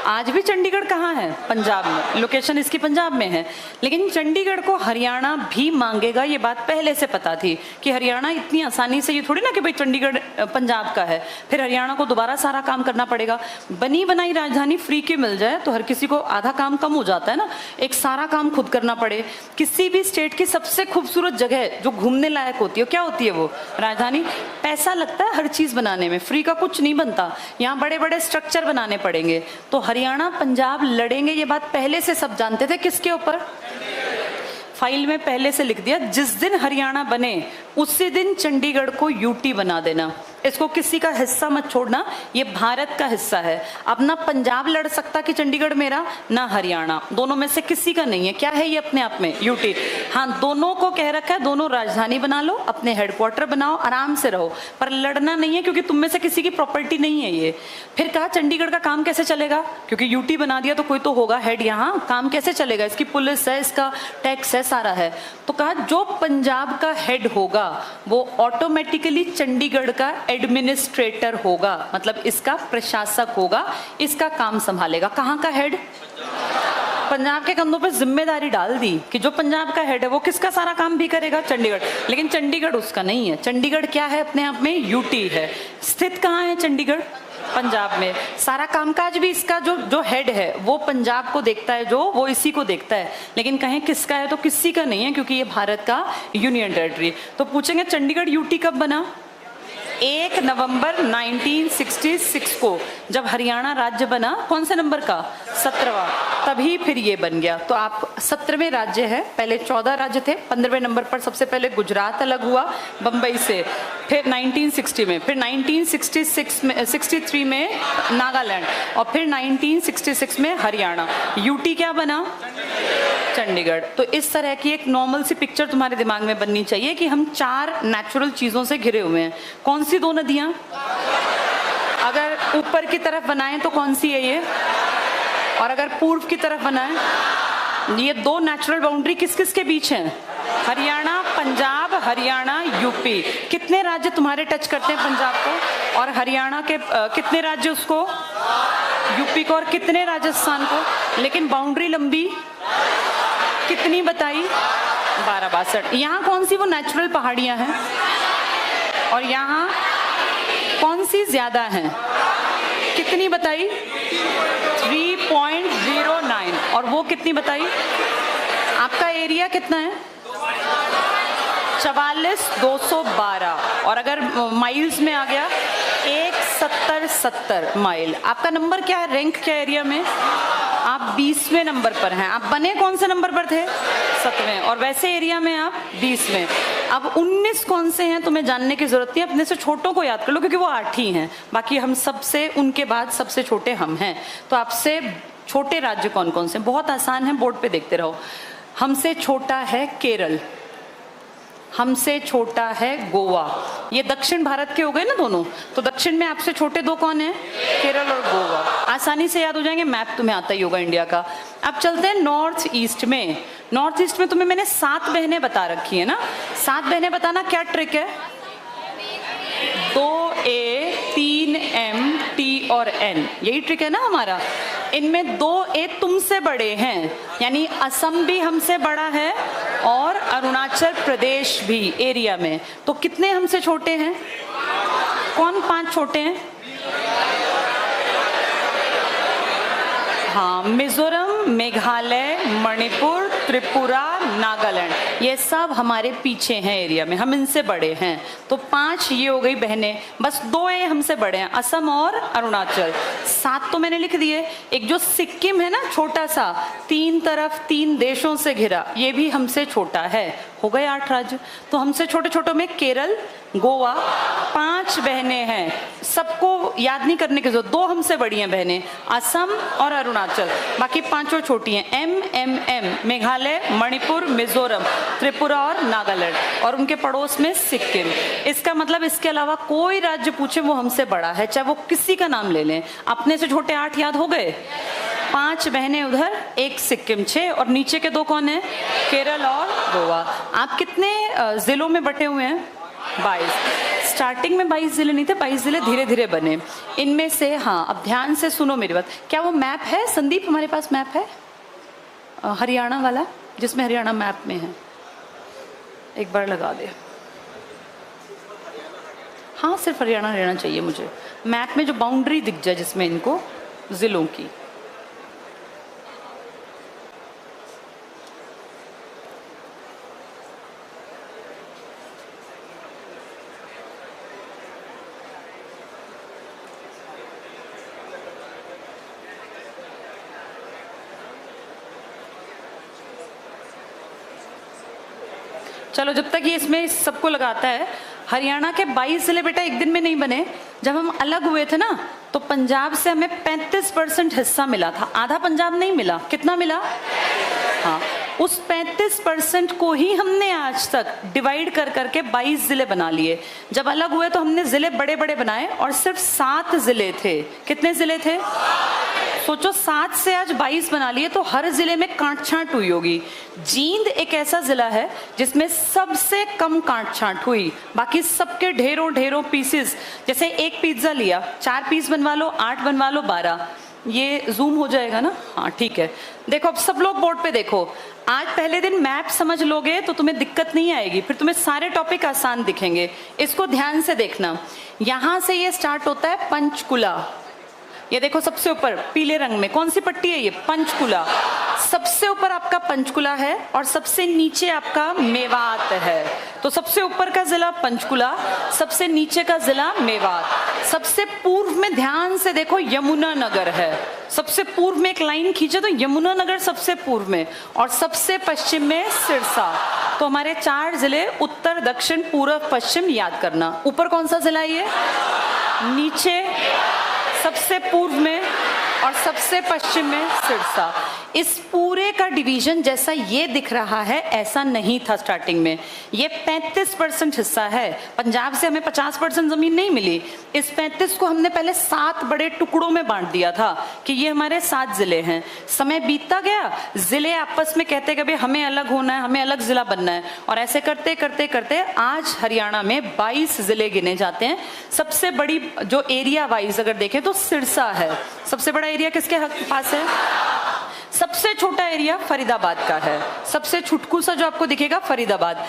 आज भी चंडीगढ़ कहाँ है? पंजाब में, लोकेशन इसकी पंजाब में है। लेकिन चंडीगढ़ को हरियाणा भी मांगेगा, ये बात पहले से पता थी कि हरियाणा इतनी आसानी से, ये थोड़ी ना कि भाई चंडीगढ़ पंजाब का है फिर हरियाणा को दोबारा सारा काम करना पड़ेगा। बनी बनाई राजधानी फ्री की मिल जाए तो हर किसी को आधा काम कम हो जाता है ना, एक सारा काम खुद करना पड़े। किसी भी स्टेट की सबसे खूबसूरत जगह जो घूमने लायक होती है, क्या होती है? वो राजधानी। पैसा लगता है हर चीज बनाने में, फ्री का कुछ नहीं बनता। यहाँ बड़े बड़े स्ट्रक्चर बनाने पड़ेंगे। तो हरियाणा पंजाब लड़ेंगे, ये बात पहले से सब जानते थे। किसके ऊपर? फाइल में पहले से लिख दिया, जिस दिन हरियाणा बने उसी दिन चंडीगढ़ को यूटी बना देना। इसको किसी का हिस्सा मत छोड़ना, ये भारत का हिस्सा है। अब ना पंजाब लड़ सकता कि चंडीगढ़ मेरा, ना हरियाणा, दोनों में से किसी का नहीं है। क्या है ये अपने आप में? यूटी। हाँ, दोनों को कह रखा है दोनों राजधानी बना लो, अपने हेडक्वार्टर बनाओ, आराम से रहो, पर लड़ना नहीं है, क्योंकि तुम में से किसी की प्रॉपर्टी नहीं है ये। फिर कहा चंडीगढ़ का काम कैसे चलेगा, क्योंकि यूटी बना दिया तो कोई तो होगा हेड यहाँ, काम कैसे चलेगा, इसकी पुलिस है, इसका टैक्स है, सारा है। तो कहा जो पंजाब का हेड होगा वो ऑटोमेटिकली चंडीगढ़ का एडमिनिस्ट्रेटर होगा, मतलब इसका प्रशासक होगा, इसका काम संभालेगा। कहाँ का हेड? पंजाब के कंधों पर जिम्मेदारी डाल दी कि जो पंजाब का हेड है वो किसका सारा काम भी करेगा, चंडीगढ़। लेकिन चंडीगढ़ उसका नहीं है। चंडीगढ़ क्या है अपने आप में? यूटी है। स्थित कहाँ है चंडीगढ़? पंजाब में। सारा कामकाज भी इसका जो हेड है वो पंजाब को देखता है, जो वो इसी को देखता है। लेकिन कहें किसका है तो किसी का नहीं है, क्योंकि ये भारत का यूनियन टेरिटरी। तो पूछेंगे चंडीगढ़ यूटी कब बना? 1 नवंबर 1966 को, जब हरियाणा राज्य बना। कौन से नंबर का? 17वां। तभी फिर ये बन गया। तो आप 17वें राज्य है, पहले 14 राज्य थे। 15वें नंबर पर सबसे पहले गुजरात अलग हुआ बंबई से, फिर 1960 में, फिर 1966 में 63 में नागालैंड, और फिर 1966 में हरियाणा। यूटी क्या बना? चंडीगढ़। तो इस तरह की एक नॉर्मल सी पिक्चर तुम्हारे दिमाग में बननी चाहिए कि हम 4 नेचुरल चीजों से घिरे हुए हैं। कौन सी 2 नदियां? अगर ऊपर की तरफ बनाएं तो कौन सी है ये? और अगर पूर्व की तरफ बनाएं, ये 2 नेचुरल बाउंड्री किस किस के बीच हैं? हरियाणा, पंजाब, हरियाणा, यूपी। कितने राज्य तुम्हारे टच करते हैं पंजाब को? और हरियाणा के कितने राज्य उसको? यूपी को। और कितने राजस्थान को? लेकिन बाउंड्री लंबी कितनी बताई? 1262। यहाँ कौन सी वो नेचुरल पहाड़ियां हैं? और यहाँ कौन सी ज्यादा हैं? कितनी बताई? 3.09। और वो कितनी बताई? आपका एरिया कितना है? 44,212। और अगर माइल्स में आ गया 170 माइल। आपका नंबर क्या है? रैंक क्या एरिया में? आप 20वें नंबर पर हैं। आप बने कौन से नंबर पर थे? 7वें। और वैसे एरिया में आप 20वें। अब 19 कौन से हैं तुम्हें जानने की जरूरत नहीं, अपने से छोटों को याद कर लो, क्योंकि वो 8 ही हैं। बाकी हम सबसे, उनके बाद सबसे छोटे हम हैं। तो आपसे छोटे राज्य कौन कौन से? बहुत आसान है, बोर्ड पे देखते रहो। हमसे छोटा है केरल, हमसे छोटा है गोवा। ये दक्षिण भारत के हो गए ना दोनों। तो दक्षिण में आपसे छोटे 2 कौन हैं? केरल और गोवा। आसानी से याद हो जाएंगे, मैप तुम्हें आता ही होगा इंडिया का। अब चलते हैं नॉर्थ ईस्ट में। नॉर्थ ईस्ट में तुम्हें मैंने 7 बहनें बता रखी है ना। 7 बहनें बताना क्या ट्रिक है? 2A 3M T और N, यही ट्रिक है ना हमारा। इनमें 2A तुमसे बड़े हैं, यानी असम भी हमसे बड़ा है और अरुणाचल प्रदेश भी एरिया में। तो कितने हमसे छोटे हैं? कौन 5 छोटे हैं? हाँ, मिजोरम, मेघालय, मणिपुर, त्रिपुरा, नागालैंड, ये सब हमारे पीछे हैं एरिया में, हम इनसे बड़े हैं। तो 5 ये हो गई बहनें। बस 2 ये हमसे बड़े हैं, असम और अरुणाचल। 7 तो मैंने लिख दिए। एक जो सिक्किम है ना, छोटा सा, 3 तरफ 3 देशों से घिरा, ये भी हमसे छोटा है। हो गए 8 राज्य। तो हमसे छोटे छोटों में केरल, गोवा, 5 बहनें हैं। सबको याद नहीं करने की जरूरत। 2 हमसे बड़ी हैं बहनें, असम और अरुणाचल। बाकी 5 छोटी हैं, MMM, मेघालय, मणिपुर, मिजोरम, त्रिपुरा और नागालैंड, और उनके पड़ोस में सिक्किम। इसका मतलब इसके अलावा कोई राज्य पूछे वो हमसे बड़ा है, चाहे वो किसी का नाम ले लें। अपने से छोटे 8 याद हो गए। 5 बहनें उधर, 1 सिक्किम, 6, और नीचे के 2 कौन है? केरल और गोवा। आप कितने जिलों में बटे हुए हैं? 22। स्टार्टिंग में 22 जिले नहीं थे, 22 जिले धीरे धीरे बने। इनमें से, हाँ अब ध्यान से सुनो मेरी बात, क्या वो मैप है संदीप? हमारे पास मैप है हरियाणा वाला, जिसमें हरियाणा मैप में है, एक बार लगा दे। हाँ, सिर्फ हरियाणा रहना चाहिए मुझे। मैप में जो बाउंड्री दिख जाए जिसमें इनको जिलों की। चलो, जब तक ये इसमें सबको लगाता है, हरियाणा के 22 जिले बेटा एक दिन में नहीं बने। जब हम अलग हुए थे ना तो पंजाब से हमें 35% हिस्सा मिला था, आधा पंजाब नहीं मिला। कितना मिला? हाँ, उस 35% को ही हमने आज तक डिवाइड कर करके 22 जिले बना लिए। जब अलग हुए तो हमने जिले बड़े बड़े बनाए और सिर्फ 7 जिले थे। कितने जिले थे? सोचो, 7 से आज 22 बना लिए, तो हर जिले में कांट छांट हुई होगी। जींद एक ऐसा जिला है जिसमें सबसे कम कांट छांट हुई, बाकी सबके ढेरों ढेरों पीसेस। जैसे एक पिज्जा लिया, 4 पीस बनवा लो, 8 बनवा लो, 12। ये जूम हो जाएगा ना? हाँ ठीक है। देखो अब सब लोग बोर्ड पे देखो। आज पहले दिन मैप समझ लोगे तो तुम्हें दिक्कत नहीं आएगी, फिर तुम्हें सारे टॉपिक आसान दिखेंगे। इसको ध्यान से देखना। यहां से ये स्टार्ट होता है पंचकुला। ये देखो सबसे ऊपर पीले रंग में कौन सी पट्टी है? ये पंचकुला। सबसे ऊपर आपका पंचकुला है और सबसे नीचे आपका मेवात है। तो सबसे ऊपर का जिला पंचकुला, सबसे नीचे का जिला मेवात। सबसे पूर्व में ध्यान से देखो यमुनानगर है। सबसे पूर्व में एक लाइन खींचे तो यमुनानगर सबसे पूर्व में, और सबसे पश्चिम में सिरसा। तो हमारे 4 जिले उत्तर, दक्षिण, पूर्व, पश्चिम याद करना। ऊपर कौन सा जिला है? ये नीचे सबसे पूर्व में और सबसे पश्चिम में सिरसा। इस पूरे का डिवीजन जैसा ये दिख रहा है ऐसा नहीं था स्टार्टिंग में। ये 35% हिस्सा है। पंजाब से हमें 50% जमीन नहीं मिली। इस 35 को हमने पहले 7 बड़े टुकड़ों में बांट दिया था कि ये हमारे 7 जिले हैं। समय बीतता गया, जिले आपस में कहते कि भाई हमें अलग होना है, हमें अलग जिला बनना है, और ऐसे करते करते करते आज हरियाणा में 22 जिले गिने जाते हैं। सबसे बड़ी जो एरिया वाइज अगर देखें तो सिरसा है। सबसे बड़ा एरिया किसके पास है? सबसे छोटा एरिया फरीदाबाद का है। सबसे छुटकू सा जो आपको दिखेगा फरीदाबाद।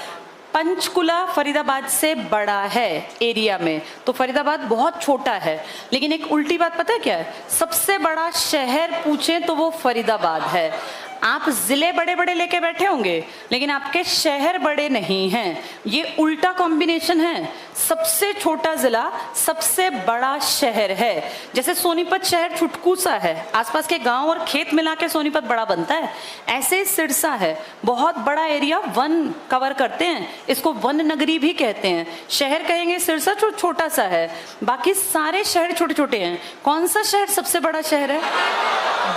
पंचकुला फरीदाबाद से बड़ा है एरिया में, तो फरीदाबाद बहुत छोटा है। लेकिन एक उल्टी बात पता है क्या है? सबसे बड़ा शहर पूछे तो वो फरीदाबाद है। आप जिले बड़े बड़े लेके बैठे होंगे लेकिन आपके शहर बड़े नहीं हैं। ये उल्टा कॉम्बिनेशन है। सबसे छोटा जिला सबसे बड़ा शहर है। जैसे सोनीपत शहर छुटकू सा है, आसपास के गांव और खेत मिला के सोनीपत बड़ा बनता है, ऐसे सिरसा है। बहुत बड़ा एरिया वन कवर करते हैं, इसको वन नगरी भी कहते हैं। शहर कहेंगे सिरसा छोटा सा है, बाकी सारे शहर छोटे छोटे हैं। कौन सा शहर सबसे बड़ा शहर है?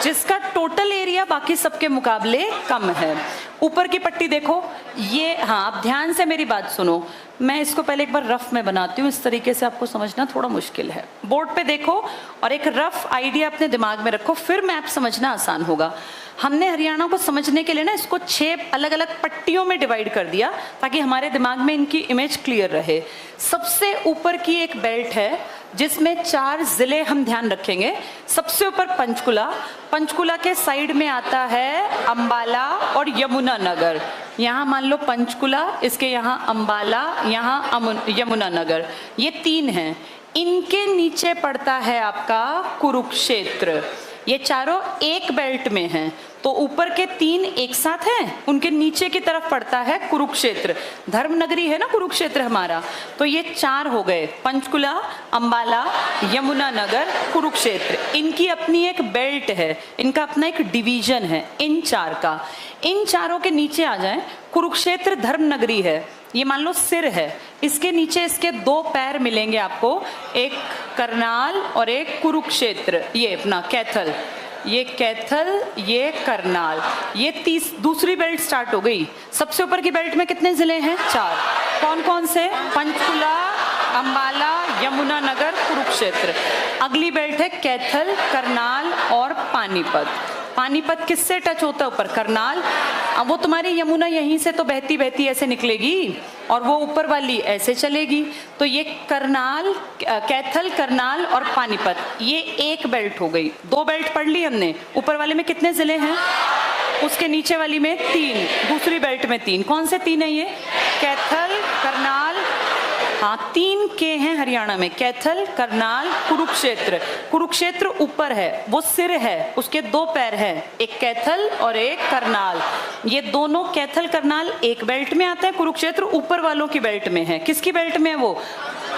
जिसका टोटल एरिया बाकी सबके मुकाबले कम है। ऊपर की पट्टी देखो ये। हाँ, आप ध्यान से मेरी बात सुनो। मैं इसको पहले एक बार रफ में बनाती हूँ, इस तरीके से आपको समझना थोड़ा मुश्किल है। बोर्ड पे देखो और एक रफ आइडिया अपने दिमाग में रखो, फिर मैप समझना आसान होगा। हमने हरियाणा को समझने के लिए ना इसको 6 अलग अलग पट्टियों में डिवाइड कर दिया ताकि हमारे दिमाग में इनकी इमेज क्लियर रहे। सबसे ऊपर की एक बेल्ट है जिसमें 4 जिले हम ध्यान रखेंगे। सबसे ऊपर पंचकुला, पंचकुला के साइड में आता है अंबाला और यमुनानगर। यहाँ मान लो पंचकुला, इसके यहाँ अंबाला, यहाँ यमुनानगर, ये 3 हैं। इनके नीचे पड़ता है आपका कुरुक्षेत्र। ये चारों एक बेल्ट में हैं, तो ऊपर के 3 एक साथ हैं, उनके नीचे की तरफ पड़ता है कुरुक्षेत्र। धर्मनगरी है ना कुरुक्षेत्र हमारा, तो ये 4 हो गए, पंचकुला, अंबाला, यमुनानगर, कुरुक्षेत्र। इनकी अपनी एक बेल्ट है, इनका अपना एक डिवीजन है इन 4 का। इन चारों के नीचे आ जाएं, कुरुक्षेत्र धर्मनगरी है, ये मान लो सिर है, इसके नीचे इसके 2 पैर मिलेंगे आपको, एक करनाल और एक कुरुक्षेत्र। ये अपना कैथल, ये कैथल, ये करनाल, ये दूसरी बेल्ट स्टार्ट हो गई। सबसे ऊपर की बेल्ट में कितने जिले हैं? 4। कौन कौन से? पंचकुला, अंबाला, यमुनानगर, कुरुक्षेत्र। अगली बेल्ट है कैथल, करनाल और पानीपत। पानीपत किससे टच होता है? ऊपर करनाल। अब वो तुम्हारी यमुना यहीं से तो बहती बहती ऐसे निकलेगी और वो ऊपर वाली ऐसे चलेगी, तो ये करनाल, कैथल, करनाल और पानीपत, ये एक बेल्ट हो गई। 2 बेल्ट पढ़ ली हमने। ऊपर वाले में कितने जिले हैं? उसके नीचे वाली में 3, दूसरी बेल्ट में 3। कौन से 3 है ये? कैथल, करनाल, हाँ 3 के हैं हरियाणा में, कैथल, करनाल, कुरुक्षेत्र। कुरुक्षेत्र ऊपर है, वो सिर है, उसके 2 पैर हैं, एक कैथल और एक करनाल। ये दोनों कैथल करनाल एक बेल्ट में आते हैं, कुरुक्षेत्र ऊपर वालों की बेल्ट में है। किसकी बेल्ट में है वो?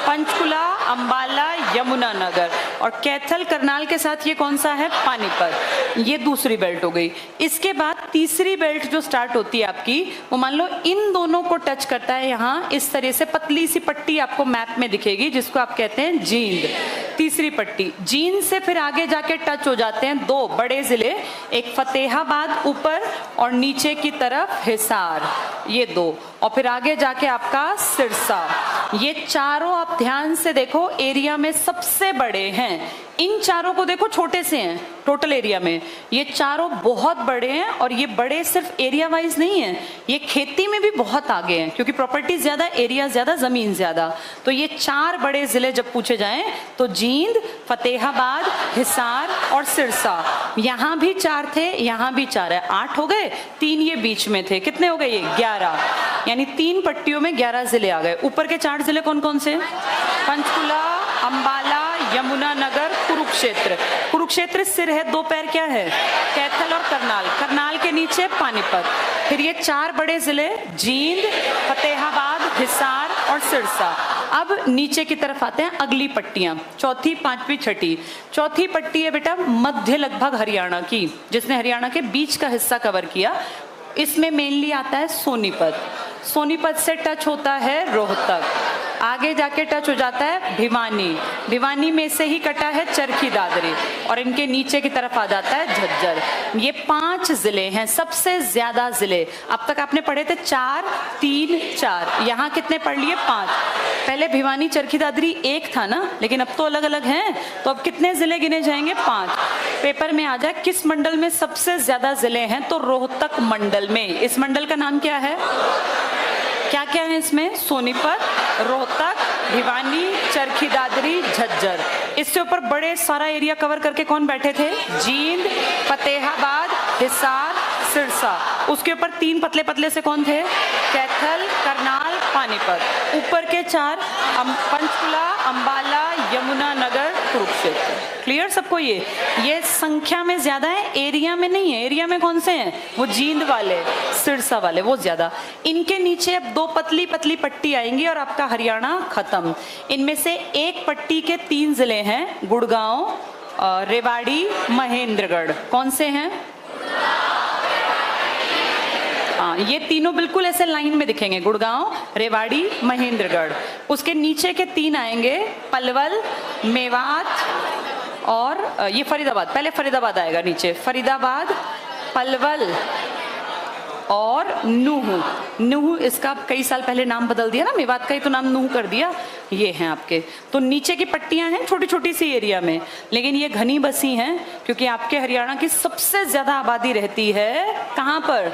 पंचकुला, अंबाला, यमुनानगर, और कैथल करनाल के साथ ये कौन सा है? पानीपत। ये दूसरी बेल्ट हो गई। इसके बाद तीसरी बेल्ट जो स्टार्ट होती है आपकी, वो मान लो इन दोनों को टच करता है। यहाँ इस तरह से पतली सी पट्टी आपको मैप में दिखेगी, जिसको आप कहते हैं जींद। तीसरी पट्टी जींद से फिर आगे जाके टच हो जाते हैं दो बड़े जिले, एक फतेहाबाद ऊपर और नीचे की तरफ हिसार, ये दो, और फिर आगे जाके आपका सिरसा। ये चारों आप ध्यान से देखो एरिया में सबसे बड़े हैं। इन चारों को देखो छोटे से हैं टोटल एरिया में, ये चारों बहुत बड़े हैं। और ये बड़े सिर्फ एरिया वाइज नहीं है, ये खेती में भी बहुत आगे हैं, क्योंकि प्रॉपर्टी ज्यादा, एरिया ज्यादा, जमीन ज्यादा। तो ये चार बड़े जिले जब पूछे जाएं तो जींद, फतेहाबाद, हिसार और सिरसा। यहाँ भी चार थे, यहाँ भी चार है, 8 हो गए, 3 ये बीच में थे। कितने हो गए ये? 11। यानी 3 पट्टियों में 11 जिले आ गए। ऊपर के 4 जिले कौन कौन से? पंचकुला, अंबाला, यमुनानगर, कुरुक्षेत्र। कुरुक्षेत्र सिर है, 2 पैर क्या है? कैथल और करनाल। करनाल के नीचे पानीपत। फिर ये 4 बड़े जिले जींद, फतेहाबाद, हिसार और सिरसा। अब नीचे की तरफ आते हैं अगली पट्टियां, चौथी, पांचवी, छठी। चौथी पट्टी है बेटा मध्य लगभग हरियाणा की, जिसने हरियाणा के बीच का हिस्सा कवर किया। इसमें मेनली आता है सोनीपत। सोनीपत से टच होता है रोहतक, आगे जाके टच हो जाता है भिवानी, भिवानी में से ही कटा है चरखी दादरी, और इनके नीचे की तरफ आ जाता है झज्जर। ये 5 जिले हैं, सबसे ज्यादा जिले। अब तक आपने पढ़े थे 4, 3, 4, यहाँ कितने पढ़ लिए? 5। पहले भिवानी, चरखी दादरी एक था ना, लेकिन अब तो अलग अलग हैं, तो अब कितने जिले गिने जाएंगे? 5। पेपर में आ जाए किस मंडल में सबसे ज्यादा जिले हैं, तो रोहतक मंडल में। इस मंडल का नाम क्या है? क्या क्या है इसमें? सोनीपत, रोहतक, भिवानी, चरखी दादरी, झज्जर। इससे ऊपर बड़े सारा एरिया कवर करके कौन बैठे थे? जींद, फतेहाबाद, हिसार, सिरसा। उसके ऊपर 3 पतले पतले से कौन थे? कैथल, करनाल, पानीपत। ऊपर के 4 पंचकुला, अंबाला, यमुनानगर, कुरुक्षेत्र। क्लियर सबको? ये संख्या में ज्यादा है, एरिया में नहीं है। एरिया में कौन से हैं? वो जींद वाले, सिरसा वाले, वो ज्यादा। इनके नीचे अब 2 पतली पतली पट्टी आएंगी और आपका हरियाणा खत्म। इनमें से एक पट्टी के 3 जिले हैं, गुड़गांव, रेवाड़ी, महेंद्रगढ़। कौन से हैं? हाँ, ये तीनों बिल्कुल ऐसे लाइन में दिखेंगे, गुड़गांव, रेवाड़ी, महेंद्रगढ़। उसके नीचे के 3 आएंगे पलवल, मेवात और ये फरीदाबाद। पहले फरीदाबाद आएगा नीचे, फरीदाबाद, पलवल और नूह। नूह इसका कई साल पहले नाम बदल दिया ना, मेवात का ही तो नाम नूह कर दिया। ये हैं आपके, तो नीचे की पट्टियां हैं छोटी छोटी सी एरिया में, लेकिन ये घनी बसी हैं, क्योंकि आपके हरियाणा की सबसे ज्यादा आबादी रहती है कहाँ पर?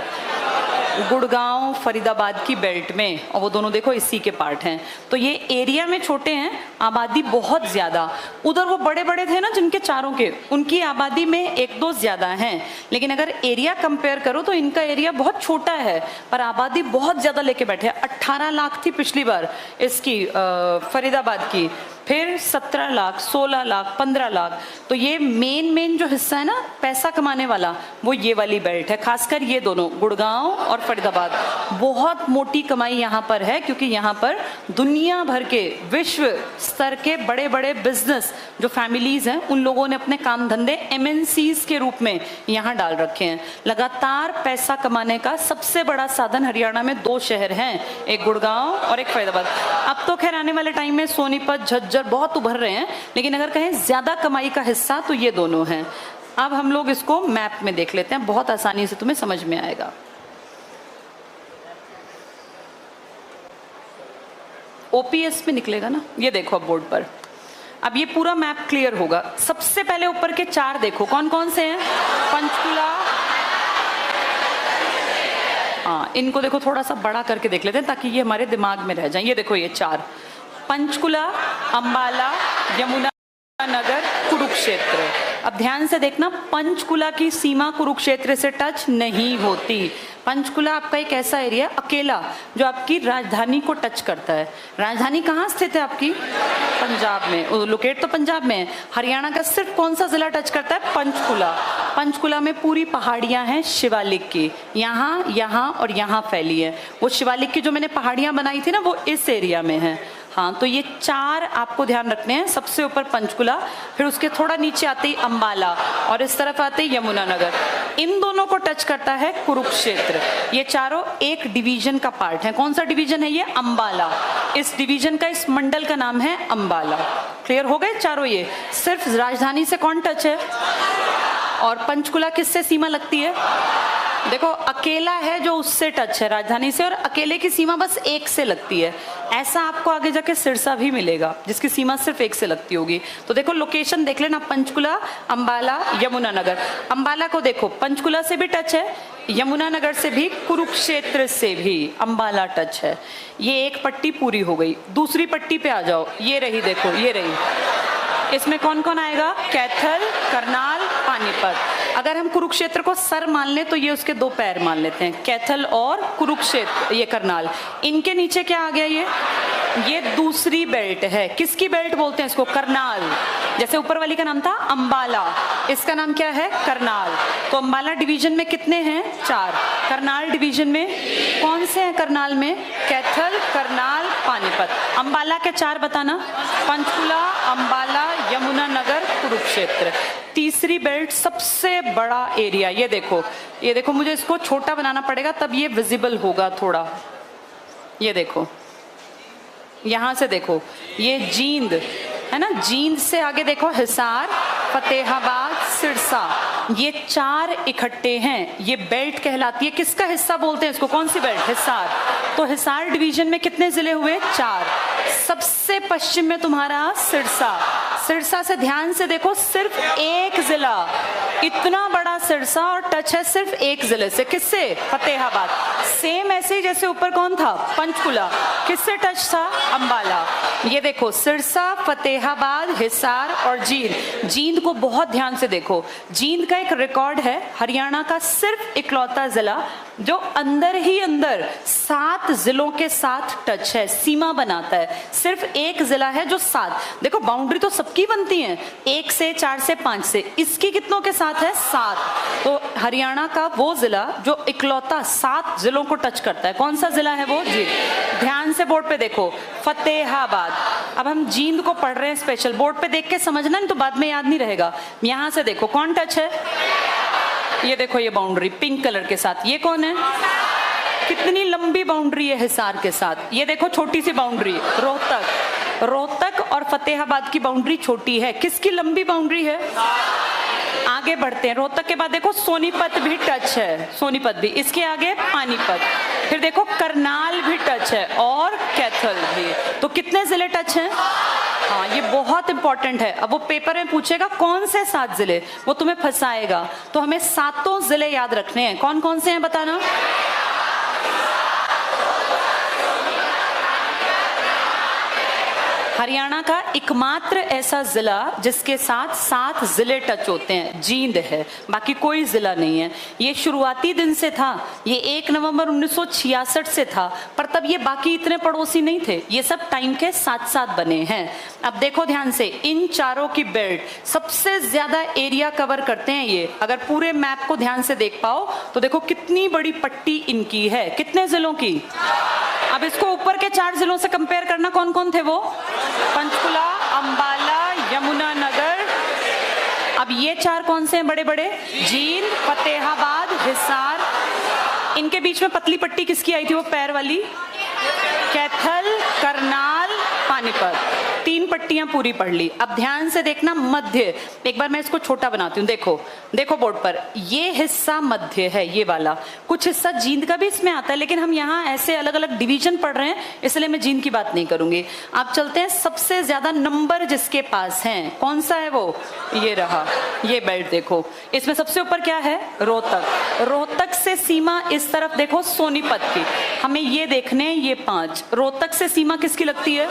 गुड़गांव, फरीदाबाद की बेल्ट में, और वो दोनों देखो इसी के पार्ट हैं। तो ये एरिया में छोटे हैं, आबादी बहुत ज्यादा। उधर वो बड़े बड़े थे ना जिनके चारों के, उनकी आबादी में 1-2 ज्यादा हैं, लेकिन अगर एरिया कंपेयर करो तो इनका एरिया बहुत छोटा है, पर आबादी बहुत ज्यादा लेके बैठे। 18 लाख थी पिछली बार इसकी फरीदाबाद की, फिर 17 लाख, 16 लाख, 15 लाख। तो ये मेन जो हिस्सा है ना पैसा कमाने वाला, वो ये वाली बेल्ट है, खासकर ये दोनों गुड़गांव और फरीदाबाद। बहुत मोटी कमाई यहाँ पर है, क्योंकि यहाँ पर दुनिया भर के विश्व स्तर के बड़े बड़े बिजनेस जो फैमिलीज हैं, उन लोगों ने अपने काम धंधे MNCs के रूप में यहाँ डाल रखे हैं। लगातार पैसा कमाने का सबसे बड़ा साधन हरियाणा में 2 शहर हैं, एक गुड़गांव और एक फरीदाबाद। अब तो खैर आने वाले टाइम में सोनीपत, झज्जर बहुत उभर रहे हैं, लेकिन अगर कहें ज्यादा कमाई का हिस्सा तो ये दोनों हैं। अब हम लोग इसको मैप में देख लेते हैं, बहुत आसानी से तुम्हें समझ में आएगा। OPS में निकलेगा ना, ये देखो अब बोर्ड पर। अब ये पूरा मैप क्लियर होगा। सबसे पहले ऊपर के 4 देखो कौन कौन से हैं? पंचकुला, हाँ इनको देखो थोड़ा सा बड़ा करके देख लेते हैं ताकि ये हमारे दिमाग में रह जाए। ये देखो ये 4, पंचकुला, अंबाला, यमुनानगर, कुरुक्षेत्र। अब ध्यान से देखना, पंचकुला की सीमा कुरुक्षेत्र से टच नहीं होती। पंचकुला आपका एक ऐसा एरिया अकेला जो आपकी राजधानी को टच करता है। राजधानी कहाँ स्थित है आपकी? पंजाब में, लोकेट तो पंजाब में है। हरियाणा का सिर्फ कौन सा जिला टच करता है? पंचकुला। पंचकुला में पूरी पहाड़ियां हैं शिवालिक की, यहाँ, यहाँ और यहाँ फैली है। वो शिवालिक की जो मैंने पहाड़ियां बनाई थी ना, वो इस एरिया में है। हाँ, तो ये 4 आपको ध्यान रखने हैं। सबसे ऊपर पंचकुला, फिर उसके थोड़ा नीचे आते ही अंबाला और इस तरफ आते ही यमुनानगर। इन दोनों को टच करता है कुरुक्षेत्र। ये चारों एक डिवीजन का पार्ट है। कौन सा डिवीजन है ये? अंबाला। इस डिवीजन का, इस मंडल का नाम है अंबाला। क्लियर हो गए चारों? ये सिर्फ राजधानी से कौन टच है? और पंचकुला किससे सीमा लगती है? देखो, अकेला है जो उससे टच है राजधानी से, और अकेले की सीमा बस एक से लगती है। ऐसा आपको आगे जाके सिरसा भी मिलेगा जिसकी सीमा सिर्फ एक से लगती होगी। तो देखो लोकेशन देख लेना, पंचकुला, अंबाला, यमुनानगर। अंबाला को देखो, पंचकुला से भी टच है, यमुनानगर से भी, कुरुक्षेत्र से भी अंबाला टच है। ये एक पट्टी पूरी हो गई। दूसरी पट्टी पे आ जाओ, ये रही, देखो ये रही। इसमें कौन कौन आएगा? कैथल, करनाल, पानीपत। अगर हम कुरुक्षेत्र को सर मान लें तो ये उसके 2 पैर मान लेते हैं, कैथल और कुरुक्षेत्र, ये करनाल। इनके नीचे क्या आ गया? ये दूसरी बेल्ट है। किसकी बेल्ट बोलते हैं इसको? करनाल। जैसे ऊपर वाली का नाम था अंबाला, इसका नाम क्या है? करनाल। तो अंबाला डिवीजन में कितने हैं? 4। करनाल डिवीजन में कौन से हैं? करनाल में कैथल, करनाल, पानीपत। अंबाला के 4 बताना? पंचकुला, अंबाला, यमुनानगर, कुरुक्षेत्र। तीसरी बेल्ट, सबसे बड़ा एरिया, ये देखो, ये देखो। मुझे इसको छोटा बनाना पड़ेगा तब ये विजिबल होगा थोड़ा। ये देखो, यहां से देखो, ये जींद है ना, जींद से आगे देखो हिसार, फतेहाबाद, सिरसा, ये 4 इकट्ठे हैं। ये बेल्ट कहलाती है। किसका हिस्सा बोलते हैं इसको? कौन सी बेल्ट? हिसार। तो हिसार डिवीजन में कितने जिले हुए? 4। सबसे पश्चिम में तुम्हारा सिरसा। सिरसा से ध्यान से देखो, सिर्फ एक जिला, इतना बड़ा सिरसा, और टच है सिर्फ एक जिले से। किससे? फतेहाबाद। सेम ऐसे ही जैसे ऊपर कौन था? पंचकुला। किससे टच था? अंबाला। ये देखो, सिरसा, फतेहाबाद, हिसार और जींद। जींद को बहुत ध्यान से देखो। जींद का एक रिकॉर्ड है, हरियाणा का सिर्फ इकलौता जिला जो अंदर ही अंदर 7 जिलों के साथ टच है, सीमा बनाता है। सिर्फ एक जिला है जो 7, देखो बाउंड्री तो सबकी बनती है, 1 से 4 से 5 से, इसकी कितनों के साथ है? 7। तो हरियाणा का वो जिला जो इकलौता 7 जिलों को टच करता है, कौन सा जिला है वो? जींद। ध्यान से बोर्ड पे देखो, फतेहाबाद। अब हम जींद को पढ़ रहे हैं स्पेशल, बोर्ड पे देख के समझना, नहीं तो बाद में याद नहीं रहेगा। यहां से देखो कौन टच है? ये देखो, ये बाउंड्री पिंक कलर के साथ, ये कौन है? कितनी लंबी बाउंड्री है हिसार के साथ। ये देखो छोटी सी बाउंड्री, रोहतक। रोहतक और फतेहाबाद की बाउंड्री छोटी है, किसकी लंबी बाउंड्री है? आगे बढ़ते हैं, रोहतक के बाद देखो सोनीपत भी टच है, सोनीपत भी। इसके आगे पानीपत, फिर देखो करनाल भी टच है और कैथल भी। तो कितने जिले टच हैं? हाँ, ये बहुत इंपॉर्टेंट है। अब वो पेपर में पूछेगा कौन से 7 जिले, वो तुम्हें फंसाएगा। तो हमें 7 जिले याद रखने हैं। कौन कौन से हैं बताना? हरियाणा का एकमात्र ऐसा जिला जिसके साथ 7 जिले टच होते हैं, जींद है, बाकी कोई जिला नहीं है। ये शुरुआती दिन से था, ये 1 नवंबर 1966 से था, पर तब ये बाकी इतने पड़ोसी नहीं थे, ये सब टाइम के साथ साथ बने हैं। अब देखो ध्यान से, इन चारों की बेल्ट सबसे ज्यादा एरिया कवर करते हैं ये। अगर पूरे मैप को ध्यान से देख पाओ तो देखो कितनी बड़ी पट्टी इनकी है, कितने जिलों की। अब इसको ऊपर के 4 जिलों से कंपेयर करना, कौन कौन थे वो? पंचकुला, अंबाला, यमुनानगर। अब ये 4 कौन से हैं बड़े बड़े? जींद, फतेहाबाद, हिसार। इनके बीच में पतली पट्टी किसकी आई थी, वो पैर वाली? कैथल, करनाल, पानीपत। 3 पट्टियां पूरी पढ़ ली। अब ध्यान से देखना, मध्य, एक बार मैं इसको छोटा बनाती हूँ। देखो देखो बोर्ड पर, ये हिस्सा मध्य है, ये वाला। कुछ हिस्सा जींद का भी इसमें आता है, लेकिन हम यहाँ ऐसे अलग अलग डिवीजन पढ़ रहे हैं, इसलिए मैं जींद की बात नहीं करूंगी। आप चलते हैं, सबसे ज्यादा नंबर जिसके पास हैं, कौन सा है वो? ये रहा, ये बेल्ट देखो। इसमें सबसे ऊपर क्या है? रोहतक। रोहतक से सीमा इस तरफ देखो सोनीपत की, हमें ये देखने हैं, ये 5। रोहतक से सीमा किसकी लगती है?